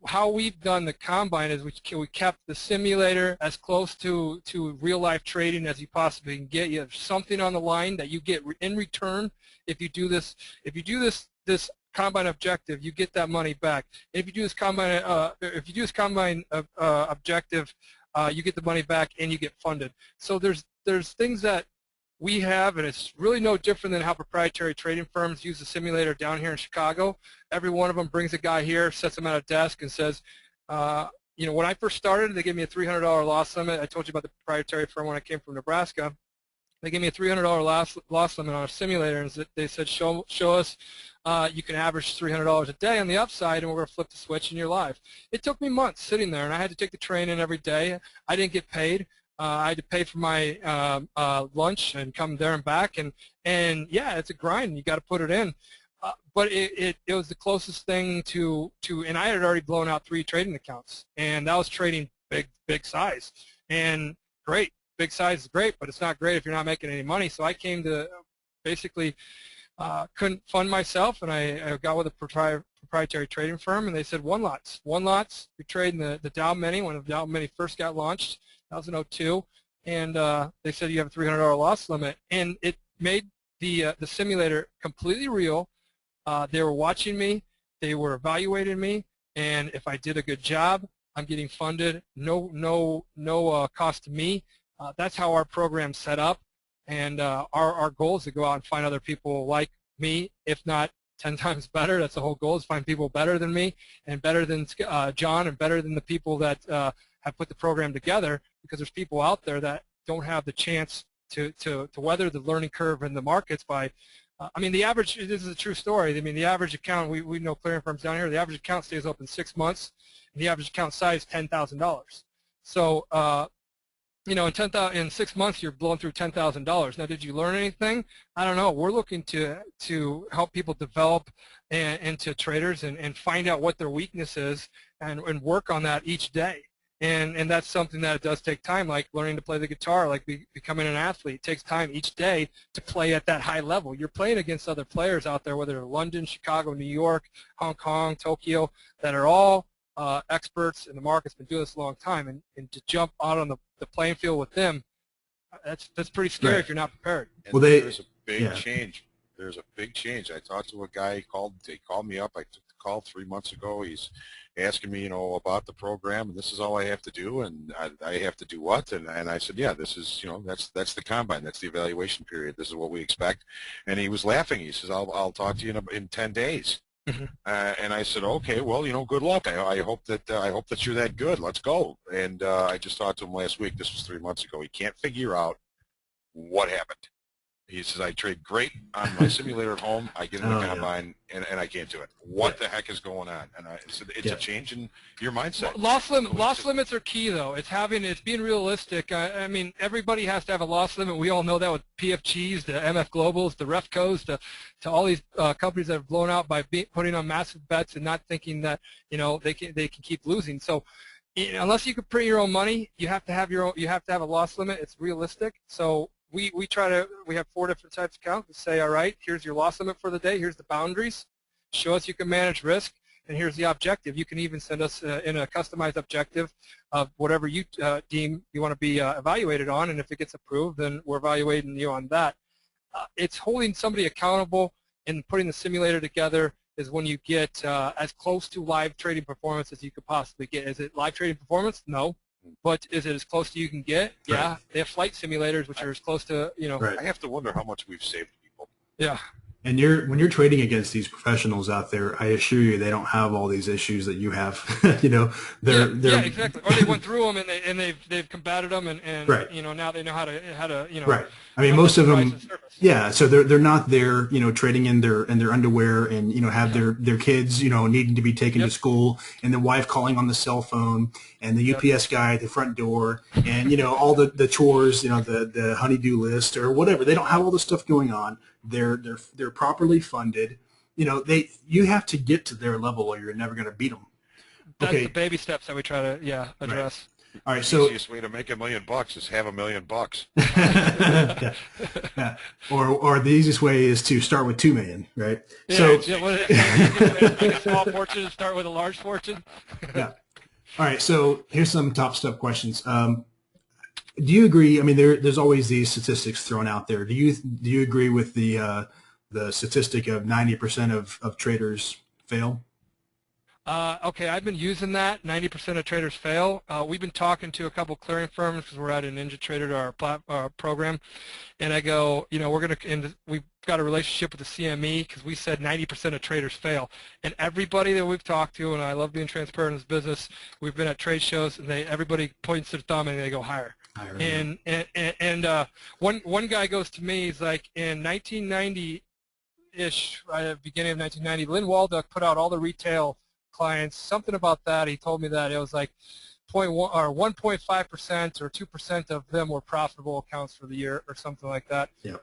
[SPEAKER 3] How we've done the combine is we kept the simulator as close to real-life trading as you possibly can get. You have something on the line that you get in return if you do this. If you do this combine objective, you get that money back. If you do this combine, objective, you get the money back and you get funded. So there's things that we have, and it's really no different than how proprietary trading firms use the simulator down here in Chicago. Every one of them brings a guy here, sets him at a desk, and says, when I first started, they gave me a $300 loss limit. I told you about the proprietary firm when I came from Nebraska. They gave me a $300 loss limit on a simulator, and they said, show us you can average $300 a day on the upside, and we're going to flip the switch, and you're live. It took me months sitting there, and I had to take the train in every day. I didn't get paid. I had to pay for my lunch and come there and back, and yeah, it's a grind. You got to put it in. But it was the closest thing to, and I had already blown out 3 trading accounts, and that was trading big size, and great. Big size is great, but it's not great if you're not making any money. So I came to basically couldn't fund myself, and I got with a proprietary trading firm, and they said one lots. You're trading the Dow Mini when the Dow Mini first got launched, 2002, and they said you have a $300 loss limit, and it made the simulator completely real. They were watching me, they were evaluating me, and if I did a good job, I'm getting funded. No cost to me. That's how our program's set up, and our goal is to go out and find other people like me, if not 10 times better. That's the whole goal, is find people better than me and better than John and better than the people that have put the program together, because there's people out there that don't have the chance to weather the learning curve in the markets by I mean, the average, this is a true story. I mean, the average account, we know clearing firms down here, the average account stays open 6 months, and the average account size is $10,000. So in 6 months you're blowing through $10,000. Now, did you learn anything? I don't know. We're looking to help people develop into traders and find out what their weakness is and work on that each day. And that's something that it does take time, like learning to play the guitar, like becoming an athlete. It takes time each day to play at that high level. You're playing against other players out there, whether they're London, Chicago, New York, Hong Kong, Tokyo, that are all experts in the market's been doing this a long time, and to jump out on the playing field with them, that's pretty scary if you're not prepared.
[SPEAKER 2] And well, there's a big change. There's a big change. I talked to a guy. He called me up. I took the call 3 months ago. He's asking me, about the program, and this is all I have to do, and I have to do what? And I said, yeah, this is, that's the combine. That's the evaluation period. This is what we expect. And he was laughing. He says, I'll talk to you in 10 days. Mm-hmm. And I said, okay, well, good luck. I hope that you're that good. Let's go. And I just talked to him last week. This was 3 months ago. He can't figure out what happened. He says, I trade great on my simulator at home. I get in the combine, and I can't do it. What the heck is going on? And I said, it's a change in your mindset.
[SPEAKER 3] Loss limits are key, though. It's being realistic. I mean, everybody has to have a loss limit. We all know that with PFGs, the MF Globals, the Refcos, to all these companies that have blown out by putting on massive bets and not thinking that they can keep losing. So unless you can print your own money, you have to have a loss limit. It's realistic. So we have 4 different types of accounts. We say, all right, here's your loss limit for the day. Here's the boundaries. Show us you can manage risk, and here's the objective. You can even send us in a customized objective of whatever you deem you want to be evaluated on, and if it gets approved, then we're evaluating you on that. It's holding somebody accountable and putting the simulator together is when you get as close to live trading performance as you could possibly get. Is it live trading performance? No. But is it as close as you can get? Yeah. Right. They have flight simulators, which are as close to,
[SPEAKER 2] Right. I have to wonder how much we've saved people.
[SPEAKER 3] Yeah.
[SPEAKER 1] And when you're trading against these professionals out there, I assure you they don't have all these issues that you have. They're
[SPEAKER 3] exactly. Or they went through them and they've combated them and
[SPEAKER 1] right.
[SPEAKER 3] Now they know how to
[SPEAKER 1] right. I mean, most of them, so they're not there, trading in their underwear and have their kids, needing to be taken to school, and the wife calling on the cell phone, and the UPS guy at the front door, and all the chores, the honey-do list or whatever. They don't have all this stuff going on. They're properly funded. You have to get to their level or you're never going to beat them.
[SPEAKER 3] That's the baby steps that we try to address.
[SPEAKER 1] Right. All right, so
[SPEAKER 2] the easiest way to make $1 million is have $1 million.
[SPEAKER 1] yeah. Or the easiest way is to start with $2 million, right?
[SPEAKER 3] Yeah, make a small fortune and start with a large fortune.
[SPEAKER 1] Yeah. All right, so here's some top step questions. Do you agree? I mean, there's always these statistics thrown out there. Do you agree with the statistic of 90% of traders fail?
[SPEAKER 3] Okay, I've been using that. 90% of traders fail. We've been talking to a couple clearing firms because we're at a NinjaTrader, our program, and I go, we've got a relationship with the CME because we said 90% of traders fail. And everybody that we've talked to, and I love being transparent in this business, we've been at trade shows, and everybody points their thumb and they go higher. And one guy goes to me, he's like, in 1990-ish, right at the beginning of 1990, Lynn Walduck put out all the retail clients, something about that. He told me that it was like 0.1 or 1.5% or 2% of them were profitable accounts for the year or something like that.
[SPEAKER 1] Yeah.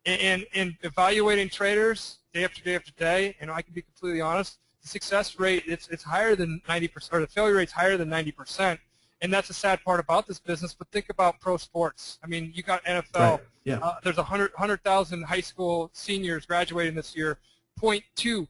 [SPEAKER 3] And evaluating traders day after day after day, I can be completely honest, the success rate it's higher than 90%, or the failure rate's higher than 90%, and that's the sad part about this business. But think about pro sports. I mean, you got NFL.
[SPEAKER 1] Right. Yeah.
[SPEAKER 3] There's 100,000 high school seniors graduating this year. 0.2%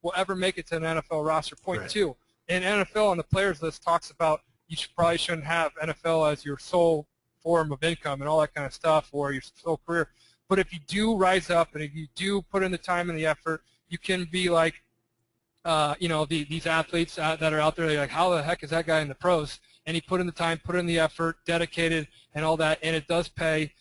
[SPEAKER 3] will ever make it to an NFL roster, 0.2. Right. And NFL on the players list talks about you probably shouldn't have NFL as your sole form of income and all that kind of stuff, or your sole career. But if you do rise up and if you do put in the time and the effort, you can be like, these athletes that are out there. They're like, how the heck is that guy in the pros? And he put in the time, put in the effort, dedicated, and all that, and it does pay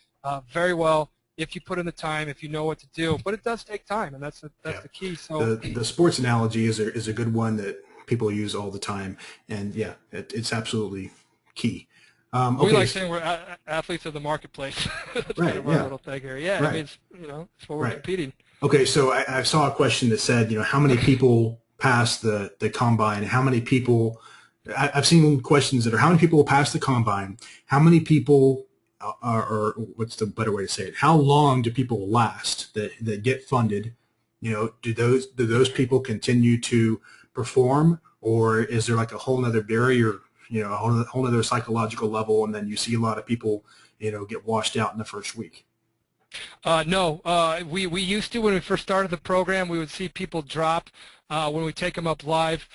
[SPEAKER 3] very well if you put in the time, if you know what to do. But it does take time, and that's the key. So
[SPEAKER 1] the sports analogy is a good one that people use all the time, and it's absolutely key.
[SPEAKER 3] We like saying we're athletes of the marketplace. That's
[SPEAKER 1] right,
[SPEAKER 3] kind of our little thing here. Yeah,
[SPEAKER 1] right.
[SPEAKER 3] I mean, it's what we're competing.
[SPEAKER 1] Okay, so I saw a question that said, how many people pass the combine? How many people I've seen questions that are how many people will pass the combine, how many people or what's the better way to say it? How long do people last that get funded? You know, do those people continue to perform, or is there like a whole other barrier? You know, a whole other psychological level, and then you see a lot of people, you know, get washed out in the first week.
[SPEAKER 3] No, we used to when we first started the program. We would see people drop when we take them up live.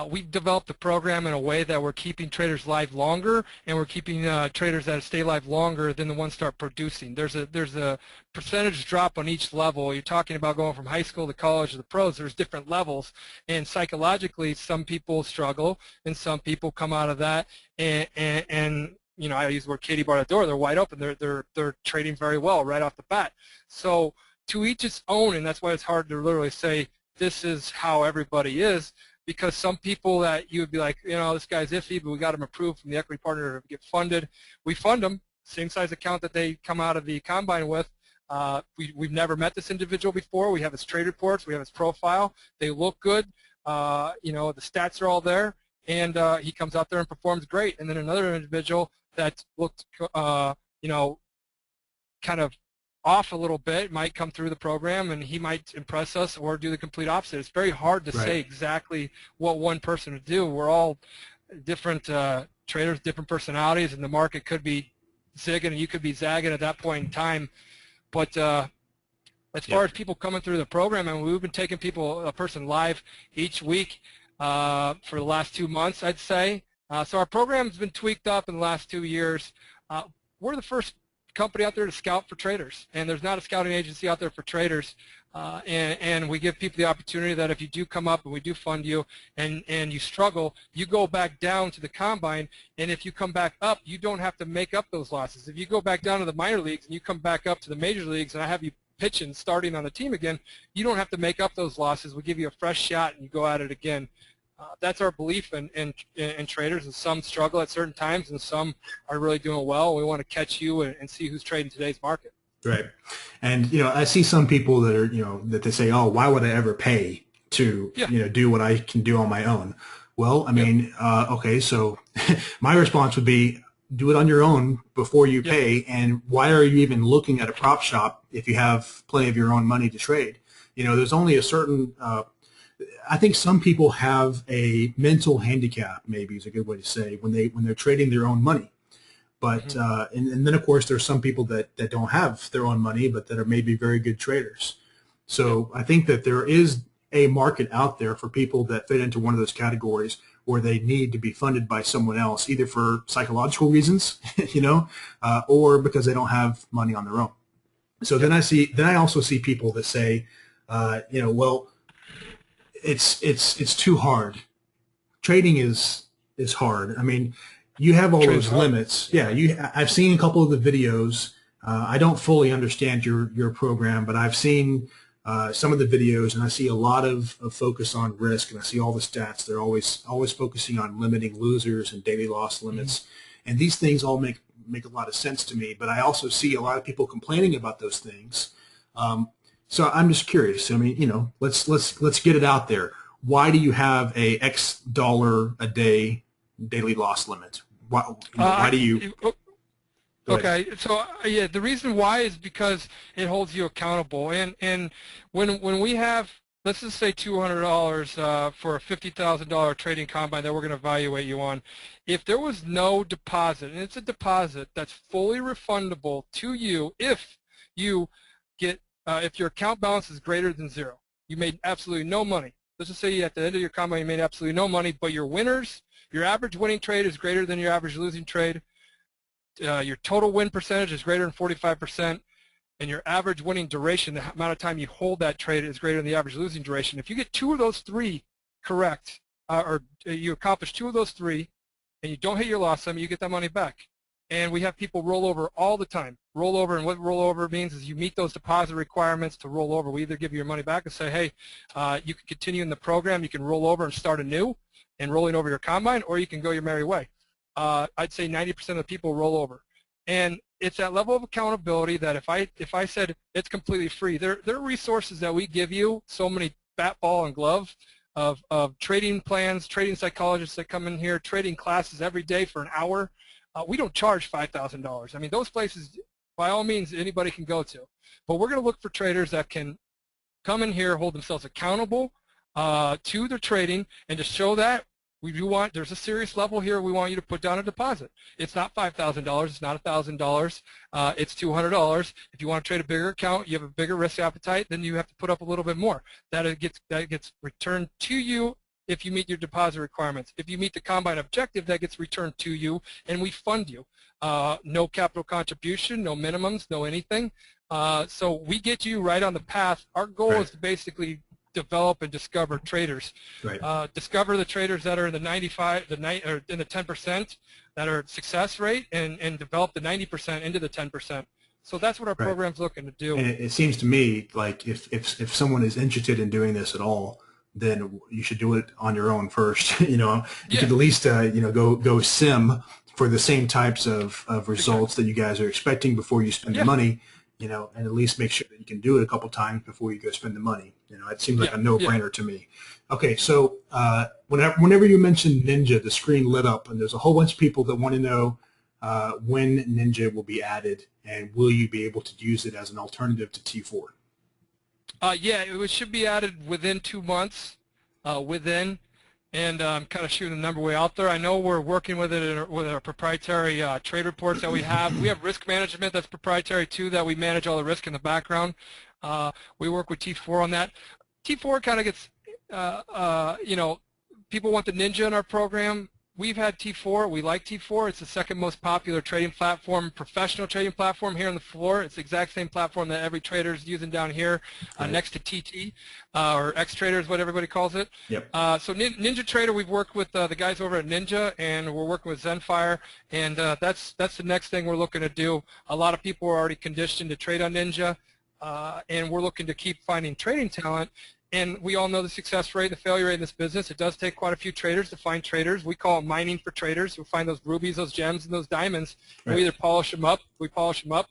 [SPEAKER 3] We've developed the program in a way that we're keeping traders live longer, and we're keeping traders that stay live longer than the ones start producing. There's a percentage drop on each level. You're talking about going from high school to college to the pros. There's different levels, and psychologically, some people struggle, and some people come out of that and you know, I use the word Katie bar the door. They're wide open. They're trading very well right off the bat. So to each its own, and that's why it's hard to literally say this is how everybody is, because some people that you would be like, you know, this guy's iffy, but we got him approved from the equity partner to get funded. We fund them, same size account that they come out of the combine with. We've never met this individual before. We have his trade reports. We have his profile. They look good. You know, the stats are all there. And he comes out there and performs great. And then another individual that looked, you know, kind of off a little bit might come through the program, and he might impress us or do the complete opposite. It's very hard to say exactly what one person would do. We're all different traders, different personalities, and the market could be zigging and you could be zagging at that point in time. But as far as people coming through the program, and we've been taking a person live each week for the last 2 months, I'd say. So our program's been tweaked up in the last 2 years. We're the first company out there to scout for traders, and there's not a scouting agency out there for traders. And we give people the opportunity that if you do come up and we do fund you and you struggle, you go back down to the combine, and if you come back up, you don't have to make up those losses. If you go back down to the minor leagues and you come back up to the major leagues and I have you pitching, starting on the team again, you don't have to make up those losses. We give you a fresh shot and you go at it again. That's our belief in traders, and some struggle at certain times and some are really doing well. We want to catch you and see who's trading today's market.
[SPEAKER 1] Right. And, you know, I see some people that are, you know, that they say, oh, why would I ever pay to, you know, do what I can do on my own? Well, I mean, okay, so my response would be do it on your own before you pay. And why are you even looking at a prop shop if you have plenty of your own money to trade? You know, there's only a certain I think some people have a mental handicap, maybe is a good way to say, when they're trading their own money. But and then of course there's some people that don't have their own money, but that are maybe very good traders. So I think that there is a market out there for people that fit into one of those categories where they need to be funded by someone else, either for psychological reasons, you know, or because they don't have money on their own. So then I also see people that say, you know, well, it's too hard. Trading is hard. I mean, you have all those limits. Yeah, I've seen a couple of the videos. I don't fully understand your program, but I've seen some of the videos, and I see a lot of focus on risk, and I see all the stats. They're always focusing on limiting losers and daily loss limits, and these things all make a lot of sense to me. But I also see a lot of people complaining about those things. So I'm just curious. I mean, you know, let's get it out there. Why do you have a X dollar a day daily loss limit? Why do you?
[SPEAKER 3] Okay, so yeah, the reason why is because it holds you accountable. And when we have, let's just say $200 for a $50,000 trading combine that we're going to evaluate you on, if there was no deposit, and it's a deposit that's fully refundable to you if you get if your account balance is greater than zero, you made absolutely no money. Let's just say at the end of your combine you made absolutely no money, but your winners, your average winning trade is greater than your average losing trade. Your total win percentage is greater than 45%, and your average winning duration, the amount of time you hold that trade, is greater than the average losing duration. If you get two of those three correct, or you accomplish two of those three, and you don't hit your loss limit, you get that money back. And we have people roll over all the time. Roll over, and what rollover means is you meet those deposit requirements to roll over. We either give you your money back and say, hey, you can continue in the program, you can roll over and start anew and rolling over your combine, or you can go your merry way. I'd say 90% of the people roll over. And it's that level of accountability that if I said it's completely free, there are resources that we give you, so many bat, ball, and glove, of trading plans, trading psychologists that come in here, trading classes every day for an hour. We don't charge $5,000. I mean, those places, by all means, anybody can go to. But we're going to look for traders that can come in here, hold themselves accountable to their trading, and to show that there's a serious level here. We want you to put down a deposit. It's not $5,000. It's not $1,000. It's $200. If you want to trade a bigger account, you have a bigger risk appetite, then you have to put up a little bit more. That gets returned to you if you meet your deposit requirements. If you meet the combine objective, that gets returned to you, and we fund you. No capital contribution, no minimums, no anything. So we get you right on the path. Our goal is to basically develop and discover traders. Discover the traders that are in the 95, or in the 10% that are success rate, and develop the 90% into the 10%. So that's what our program's looking to do.
[SPEAKER 1] And it seems to me like if someone is interested in doing this at all, then you should do it on your own first. You could at least go sim for the same types of results that you guys are expecting before you spend the money. And at least make sure that you can do it a couple times before you go spend the money. It seems like a no-brainer to me. Okay, so whenever you mention Ninja, the screen lit up, and there's a whole bunch of people that want to know when Ninja will be added, and will you be able to use it as an alternative to T4?
[SPEAKER 3] Yeah, it should be added within 2 months, and I'm kind of shooting the number way out there. I know we're working with it with our proprietary trade reports that we have. We have risk management that's proprietary too, that we manage all the risk in the background. We work with T4 on that. T4 kind of gets, people want the Ninja in our program. We've had T4. We like T4. It's the second most popular trading platform, professional trading platform here on the floor. It's the exact same platform that every trader is using down here next to TT, or X-Trader is what everybody calls it.
[SPEAKER 1] Yep.
[SPEAKER 3] So NinjaTrader, we've worked with the guys over at Ninja, and we're working with Zenfire, and that's the next thing we're looking to do. A lot of people are already conditioned to trade on Ninja, and we're looking to keep finding trading talent. And we all know the success rate, the failure rate in this business. It does take quite a few traders to find traders. We call it mining for traders. We find those rubies, those gems, and those diamonds. We either polish them up,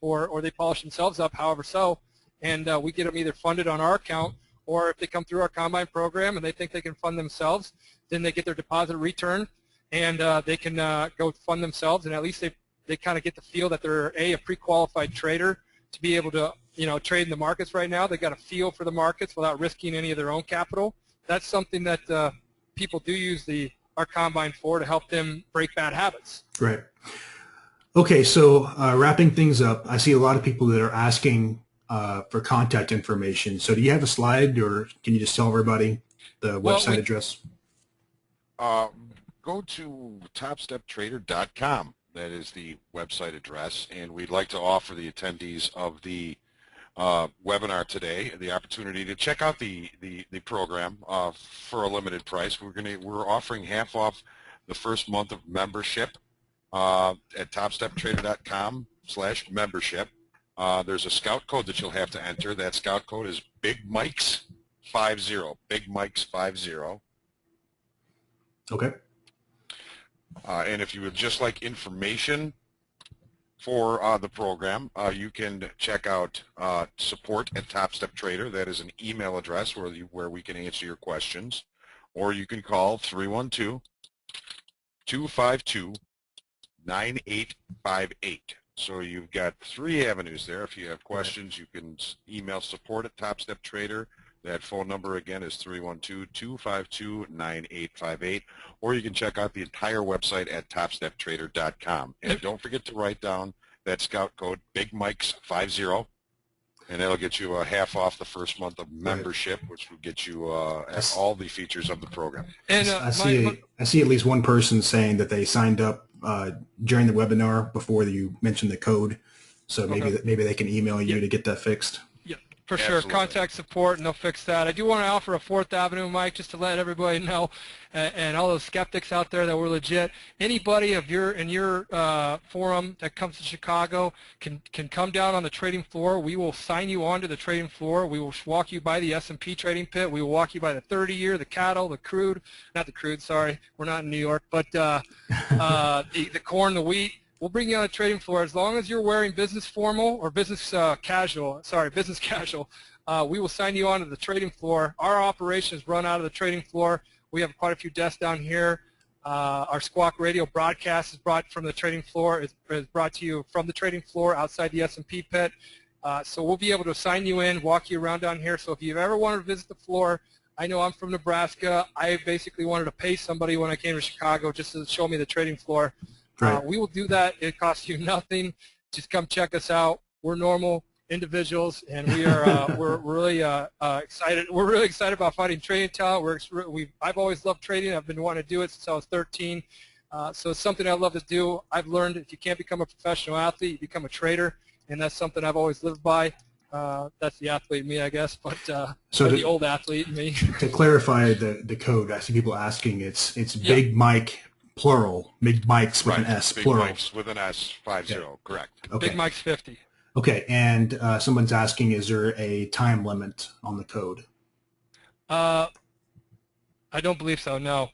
[SPEAKER 3] or they polish themselves up, however so. And we get them either funded on our account, or if they come through our combine program and they think they can fund themselves, then they get their deposit returned, and they can go fund themselves. And at least they kind of get the feel that they're a pre-qualified trader to be able to trade in the markets right now. They got a feel for the markets without risking any of their own capital. That's something that people do use our combine for, to help them break bad habits.
[SPEAKER 1] Right. Okay, so wrapping things up, I see a lot of people that are asking for contact information. So do you have a slide, or can you just tell everybody the website address?
[SPEAKER 2] Go to TopstepTrader.com. That is the website address, and we'd like to offer the attendees of the webinar today the opportunity to check out the program for a limited price. We're offering half off the first month of membership at TopstepTrader.com/membership. There's a scout code that you'll have to enter. That scout code is BigMikes50. BigMikes50.
[SPEAKER 1] Okay.
[SPEAKER 2] And if you would just like information for the program, you can check out support@TopstepTrader. That is an email address where we can answer your questions. Or you can call 312-252-9858. So you've got 3 avenues there. If you have questions, you can email support@TopstepTrader. That phone number again is 312-252-9858, or you can check out the entire website at TopstepTrader.com. And don't forget to write down that scout code, BigMikes50, and that'll get you a half off the first month of membership, which will get you all the features of the program.
[SPEAKER 1] And I see at least one person saying that they signed up during the webinar before you mentioned the code, so maybe they can email you to get that fixed.
[SPEAKER 3] For sure. Absolutely. Contact support, and they'll fix that. I do want to offer a 4th Avenue, Mike, just to let everybody know, and all those skeptics out there that we're legit. Anybody in your forum that comes to Chicago can come down on the trading floor. We will sign you onto the trading floor. We will walk you by the S&P trading pit. We will walk you by the 30-year, the cattle, the crude, not the crude, sorry, we're not in New York, but the corn, the wheat. We'll bring you on a trading floor as long as you're wearing business formal or business casual. Sorry, business casual. we will sign you onto the trading floor. Our operations run out of the trading floor. We have quite a few desks down here. Our Squawk Radio broadcast is brought from the trading floor. Is brought to you from the trading floor outside the S&P pit. So we'll be able to sign you in, walk you around down here. So if you've ever wanted to visit the floor, I know I'm from Nebraska. I basically wanted to pay somebody when I came to Chicago just to show me the trading floor.
[SPEAKER 1] Right.
[SPEAKER 3] We will do that. It costs you nothing. Just come check us out. We're normal individuals, and we are we're really excited. We're really excited about finding trading talent. I've always loved trading. I've been wanting to do it since I was 13. So it's something I love to do. I've learned if you can't become a professional athlete, you become a trader, and that's something I've always lived by. That's the athlete in me, I guess, but
[SPEAKER 1] so
[SPEAKER 3] the old athlete in me.
[SPEAKER 1] To clarify the code, I see people asking, it's
[SPEAKER 3] Yeah.
[SPEAKER 1] Big Mike plural, Big Mike's with an S
[SPEAKER 2] Big
[SPEAKER 1] plural.
[SPEAKER 2] Mike's with an S, 50,
[SPEAKER 1] Okay.
[SPEAKER 2] correct.
[SPEAKER 1] Okay.
[SPEAKER 3] Big Mike's 50.
[SPEAKER 1] Okay, and someone's asking, is there a time limit on the code?
[SPEAKER 3] I don't believe so, no.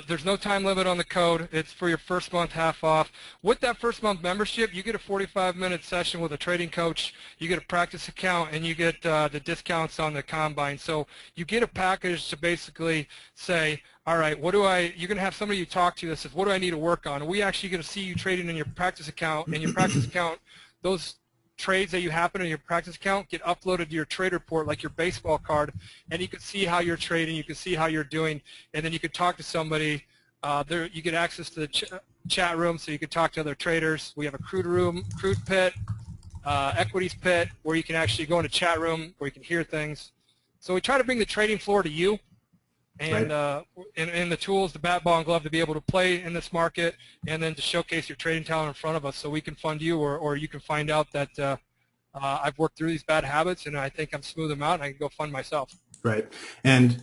[SPEAKER 3] There's no time limit on the code. It's for your first month half off. With that first month membership, you get a 45-minute session with a trading coach, you get a practice account, and you get the discounts on the combine. So you get a package to basically say, all right, you're going to have somebody you talk to that says, what do I need to work on? And we actually get to see you trading in your practice account, and your practice account, those trades that you happen in your practice account get uploaded to your trade report like your baseball card, and you can see how you're trading, you can see how you're doing, and then you can talk to somebody. You get access to the chat room, so you can talk to other traders. We have a crude pit, equities pit, where you can actually go into chat room where you can hear things. So we try to bring the trading floor to you, and
[SPEAKER 1] Right.
[SPEAKER 3] and the tools, the bat, ball, and glove to be able to play in this market, and then to showcase your trading talent in front of us so we can fund you, or you can find out that I've worked through these bad habits and I think I'm smoothing them out and I can go fund myself.
[SPEAKER 1] Right. And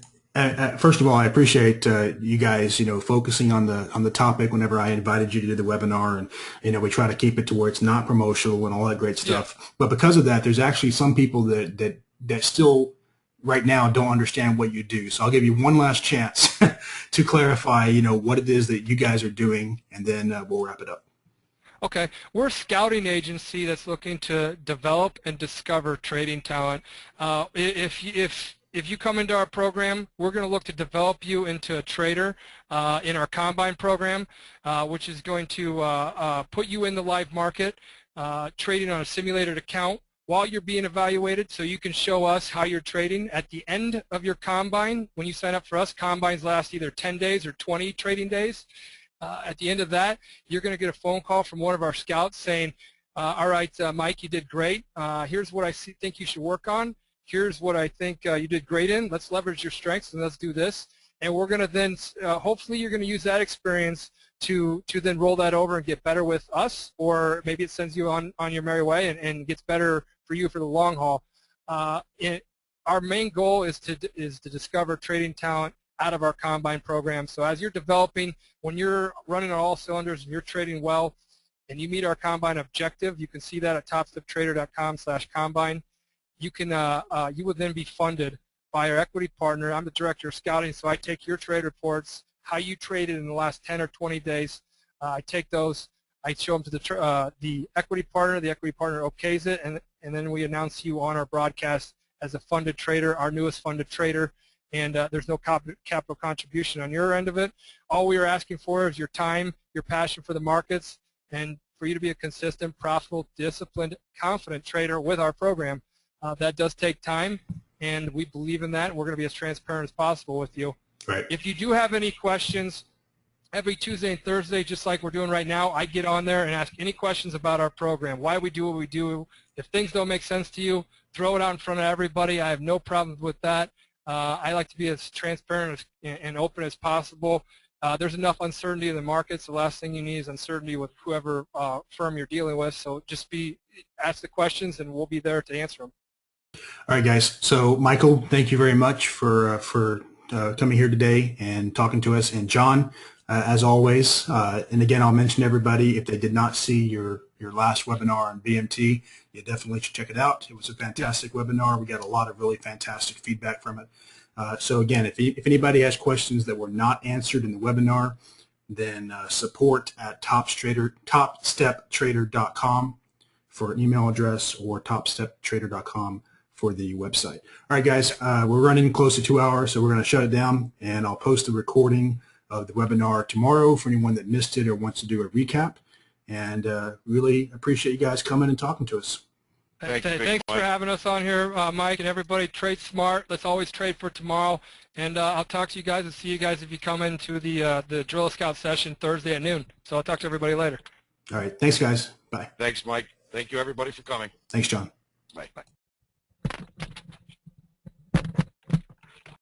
[SPEAKER 1] first of all, I appreciate you guys, focusing on the topic whenever I invited you to do the webinar, and we try to keep it to where it's not promotional and all that great stuff. Yeah. But because of that, there's actually some people that still right now don't understand what you do. So I'll give you one last chance to clarify, what it is that you guys are doing, and then we'll wrap it up.
[SPEAKER 3] Okay, we're a scouting agency that's looking to develop and discover trading talent. If you come into our program, we're going to look to develop you into a trader in our combine program, which is going to put you in the live market, trading on a simulated account while you're being evaluated, so you can show us how you're trading. At the end of your combine, when you sign up for us, combines last either 10 days or 20 trading days. At the end of that, you're going to get a phone call from one of our scouts saying, all right, Mike, you did great. Here's what I think you should work on. Here's what I think you did great in. Let's leverage your strengths and let's do this. And we're going to then, hopefully you're going to use that experience to then roll that over and get better with us, or maybe it sends you on your merry way and gets better for you for the long haul. Our main goal is to discover trading talent out of our combine program. So as you're developing, when you're running on all cylinders and you're trading well and you meet our combine objective, you can see that at TopstepTrader.com/combine. You would then be funded by our equity partner. I'm the director of scouting, so I take your trade reports, how you traded in the last 10 or 20 days. I take those, I show them to the equity partner. The equity partner okays it, and then we announce you on our broadcast as a funded trader, our newest funded trader. And there's no capital contribution on your end of it. All we are asking for is your time, your passion for the markets, and for you to be a consistent, profitable, disciplined, confident trader with our program. That does take time, and we believe in that. We're going to be as transparent as possible with you.
[SPEAKER 1] Right.
[SPEAKER 3] If you do have any questions, every Tuesday and Thursday, just like we're doing right now, I get on there and ask any questions about our program, why we do what we do. If things don't make sense to you, throw it out in front of everybody. I have no problems with that. I like to be as transparent and open as possible. There's enough uncertainty in the markets. The last thing you need is uncertainty with whoever firm you're dealing with. So just ask the questions, and we'll be there to answer them.
[SPEAKER 1] All right, guys. So, Michael, thank you very much for coming here today and talking to us. And John, as always, and again, I'll mention everybody, if they did not see your last webinar on BMT, you definitely should check it out. It was a fantastic webinar. We got a lot of really fantastic feedback from it. So again, if anybody has questions that were not answered in the webinar, then support at TopstepTrader.com for an email address, or TopstepTrader.com for the website. All right, guys, we're running close to 2 hours, so we're going to shut it down, and I'll post the recording of the webinar tomorrow for anyone that missed it or wants to do a recap. And really appreciate you guys coming and talking to us.
[SPEAKER 3] Thanks for having us on here, Mike, and everybody. Trade smart. Let's always trade for tomorrow. And I'll talk to you guys and see you guys if you come into the Drill Scout session Thursday at noon. So I'll talk to everybody later.
[SPEAKER 1] All right. Thanks, guys. Bye.
[SPEAKER 2] Thanks, Mike. Thank you, everybody, for coming.
[SPEAKER 1] Thanks, John.
[SPEAKER 2] Bye.
[SPEAKER 3] Bye.